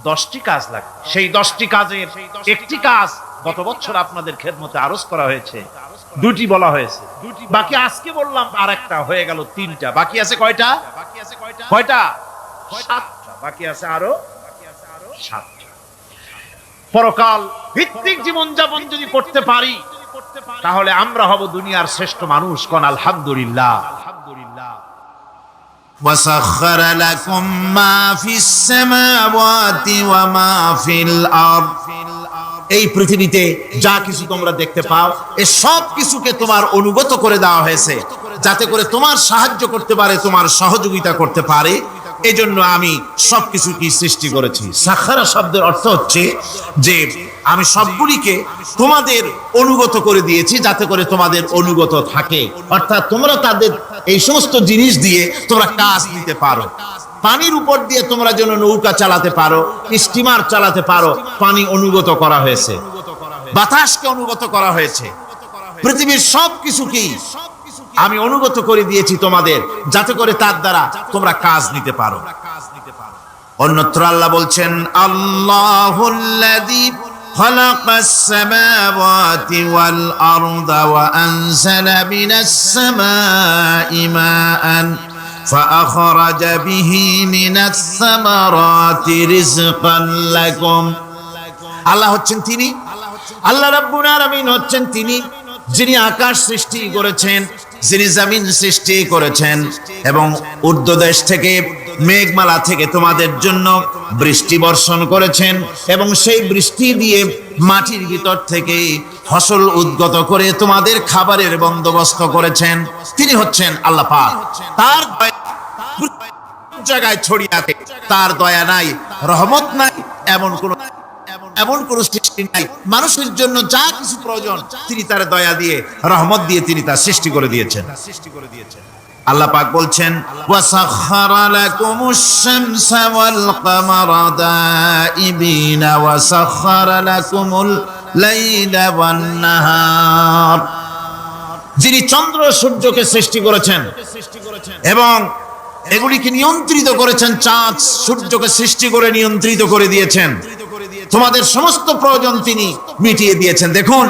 10টি কাজ লাগবে। সেই 10টি কাজের একটি কাজ গত বছর আপনাদের খেদমতে আরজ করা হয়েছে, 2টি বলা হয়েছে, বাকি আজকে বললাম আর একটা, হয়ে গেল 3টা। বাকি আছে কয়টা? কয়টা? 7টা। বাকি আছে আরো 7টা। পরকাল ভিত্তিক জীবনযাপন যদি করতে পারি, তাহলে আমরা হব দুনিয়ার শ্রেষ্ঠ মানুষ। কোন আলহামদুলিল্লাহ। وسخر لكم ما في السماوات وما في الأرض। এই পৃথিবীতে যা কিছু তোমরা দেখতে পাও, এই সব কিছুকে তোমার অনুগত করে দেওয়া হয়েছে, যাতে করে তোমার সাহায্য করতে পারে, তোমার সহযোগিতা করতে পারে। এজন্য আমি সবকিছু কি সৃষ্টি করেছি। সাখারা শব্দের অর্থ হচ্ছে যে আমি সবগুলিকে তোমাদের অনুগত করে দিয়েছি, যাতে করে তোমাদের অনুগত থাকে, অর্থাৎ তোমরা তাদের এই সমস্ত জিনিস দিয়ে তোমরা কাজ নিতে পারো। পানির উপর দিয়ে তোমরা যেন নৌকা চালাতে পারো, স্টিমার চালাতে পারো, পানি অনুগত করা হয়েছে, বাতাসকে অনুগত করা হয়েছে। পৃথিবীর সবকিছুকেই আমি অনুগত করে দিয়েছি তোমাদের, যাতে করে তার দ্বারা তোমরা কাজ নিতে পারো। অন্যত্র আল্লাহ বলছেন, আল্লাহুল্লাযী খালাকাস সামাওয়াতি ওয়াল আরদা ওয়া আনজালা মিনাস সামাই মাআন ফাআখরাজা বিহি মিনাস সামারাতি রিজকান লাকুম। আল্লাহ হচ্ছেন তিনি, আল্লাহ রাব্বুল আলামিন হচ্ছেন তিনি যিনি আকাশ সৃষ্টি করেছেন, যিনি জমিন সৃষ্টি করেছেন, এবং ঊর্ধ্বদেশ থেকে, মেঘমালা থেকে তোমাদের জন্য বৃষ্টি বর্ষণ করেছেন, এবং সেই বৃষ্টি দিয়ে মাটির ভিতর থেকে ফসল উদ্গত করে তোমাদের খাবারের বন্দোবস্ত করেছেন। তিনি হচ্ছেন আল্লাহ পাক। তার জায়গায় ছড়িয়ে আছে, তার দয়া নাই, রহমত নাই, এমন কোন সৃষ্টি নাই। মানুষের জন্য যা কিছু প্রয়োজন তিনি তার দয়া দিয়ে, রহমত দিয়ে তিনি তা সৃষ্টি করে দিয়েছেন। আল্লাহ পাক বলছেন, ওয়াসাখখারা লাকুমুশ শামসা ওয়াল কামারা দাইবিনা ওয়াসাখখারা লাকুমুল লাইলা ওয়ান নাহার। যিনি চন্দ্র সূর্যকে সৃষ্টি করেছেন এবং এগুলিকে নিয়ন্ত্রিত করেছেন, চাঁদ সূর্যকে সৃষ্টি করে নিয়ন্ত্রিত করে দিয়েছেন, তোমাদের সমস্ত প্রয়োজন তিনি মিটিয়ে দিয়েছেন। দেখুন,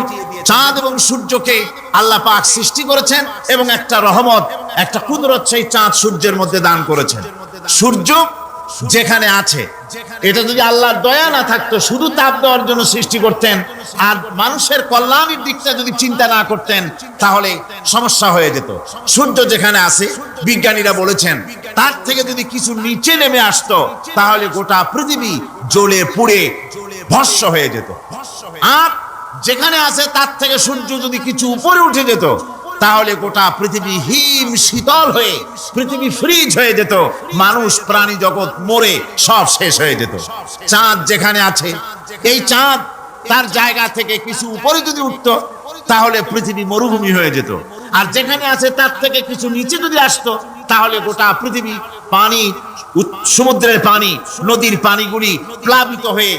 চাঁদ এবং সূর্যকে আল্লাহ পাক সৃষ্টি করেছেন এবং একটা রহমত, একটা কুদরত সেই চাঁদ সূর্যের মধ্যে দান করেছেন। সূর্য যেখানে আছে, এটা যদি আল্লাহর দয়া না থাকতো, শুধু তাপ দেওয়ার জন্য সৃষ্টি করতেন আর মানুষের কল্যাণের দিকটা যদি চিন্তা না করতেন, তাহলে সমস্যা হয়ে যেত। সূর্য যেখানে আছে, বিজ্ঞানীরা বলেছেন তার থেকে যদি কিছু নিচে নেমে আসতো, তাহলে গোটা পৃথিবী জ্বলে পুড়ে ভস্ম হয়ে যেত। আর যেখানে আছে তার থেকে সূর্য যদি কিছু উপরে উঠে যেত, তাহলে গোটা পৃথিবী হিম শীতল হয়ে পৃথিবী ফ্রিজ হয়ে যেত, মানুষ প্রাণী জগৎ মরে সব শেষ হয়ে যেত। চাঁদ যেখানে আছে, এই চাঁদ তার জায়গা থেকে কিছু উপরে যদি উঠতো তাহলে পৃথিবী মরুভূমি হয়ে যেত, আর যেখানে আছে তার থেকে কিছু নিচে যদি আসতো তাহলে গোটা পৃথিবী পানি, সমুদ্রের পানি, নদীর পানিগুলি প্লাবিত হয়ে,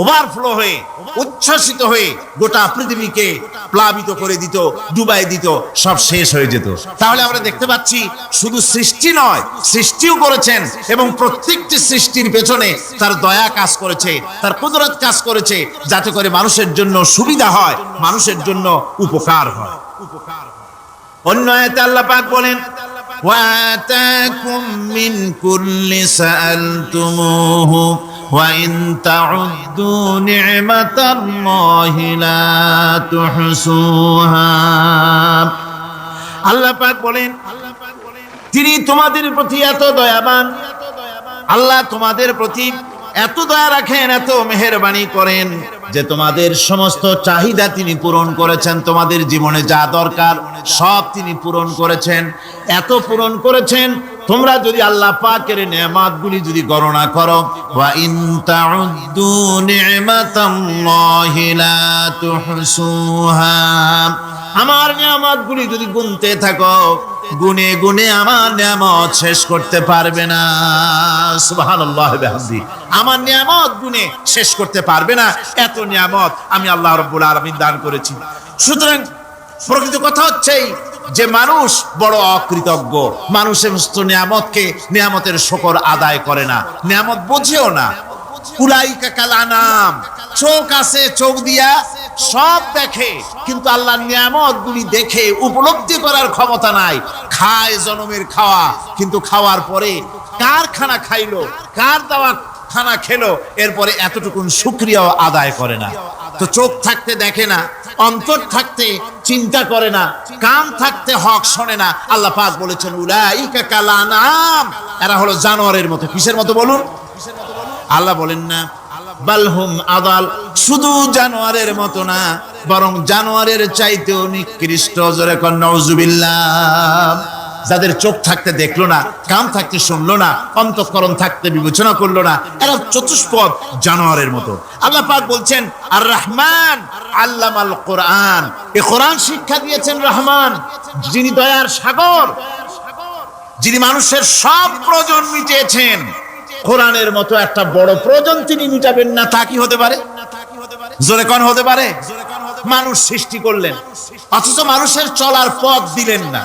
ওভারফ্লো হয়ে, উচ্ছ্বসিত হয়ে গোটা পৃথিবীকে প্লাবিত করে দিত, ডুবাই দিত, সব শেষ হয়ে যেত। তাহলে আমরা দেখতে পাচ্ছি শুধু সৃষ্টি নয়, সৃষ্টিও করেছেন এবং প্রত্যেকটি সৃষ্টির পেছনে তার দয়া কাজ করেছে, তার কুদরত কাজ করেছে, যাতে করে মানুষের জন্য সুবিধা হয়, মানুষের জন্য উপকার হয়। অন্য আয়াতে আল্লাহ পাক বলেন, وآتاكم من كل سألتموه وإن تعدوا نعمة الله لا تحصوها। আল্লাহ পাক বলেন, তিনি তোমাদের প্রতি এত দয়াবান, আল্লাহ তোমাদের প্রতি এত দয়া রাখেন, এত মেহেরবানি করেন যে তোমাদের সমস্ত চাহিদা তিনি পূরণ করেছেন। তোমাদের জীবনে যা দরকার সব তিনি পূরণ করেছেন, এত পূরণ করেছেন, তোমরা যদি আল্লাহ পাকের নেয়ামতগুলি যদি গণনা করো, ওয়া ইন তাউদ্দু নি'মাতাল্লাহি লা তুহসুহা, আমার নিয়ামতগুলি যদি গুনতে থাকো, গুনে গুনে আমার নিয়ামত শেষ করতে পারবে না। সুবহানাল্লাহ বিহামদি, আমার নিয়ামত গুনে শেষ করতে পারবে না, এত নিয়ামত আমি আল্লাহ রাব্বুল আলামিন দান করেছি। সুতরাং প্রকৃত কথা হচ্ছে যে মানুষ বড় অকৃতজ্ঞ, মানুষ সমস্ত নিয়ামতকে, নিয়ামতের শুকর আদায় করে না, নিয়ামত বোঝেও না। উলাইকা কাল আনাম, চোখ আছে, চোখ দিয়া সব দেখে, কিন্তু আল্লাহর নিয়ামত গুলি দেখে উপলব্ধি করার ক্ষমতা নাই। খায় জনমের খাওয়া, কিন্তু খাওয়ার পরে কার খানা খাইলো, কার দেওয়া খানা খেলো, এরপরে এতটুকুন শুকরিয়াও আদায় করে না। তো চোখ থাকতে দেখে না, অন্তর থাকতে চিন্তা করে না, কান থাকতে হক শোনে না। আল্লাহ পাক বলেছেন, উলাইকা কাল আনাম, এরা হলো জানোয়ারের মতো। কিসের মতো বলুন? আল্লাহ বলেন না বালহুম আদাল, শুধু জানোয়ারের মতো না, বরং জানোয়ারের চাইতেও নিকৃষ্ট। জোরে কোন নাউজুবিল্লাহ। যাদের চোখ থাকতে দেখলো না, কান থাকতে শুনলো না, অন্তঃকরণ থাকতে বিবেচনা করলো না, এরা চতুষ্পদ জানোয়ারের মতো। আল্লাহ পাক বলছেন, আর রহমান আল্লামাল কোরআন, এই কোরআন শিক্ষা দিয়েছেন রহমান, যিনি দয়ার সাগর, যিনি মানুষের সব প্রয়োজন মিটিয়েছেন। কোরআনের মতো একটা বড় প্রয়োজন তিনি মিটাবেন না, তা কি হতে পারে? জোরে কোন হতে পারে? মানুষ সৃষ্টি করলেন, অথচ মানুষের চলার পথ দিলেন না।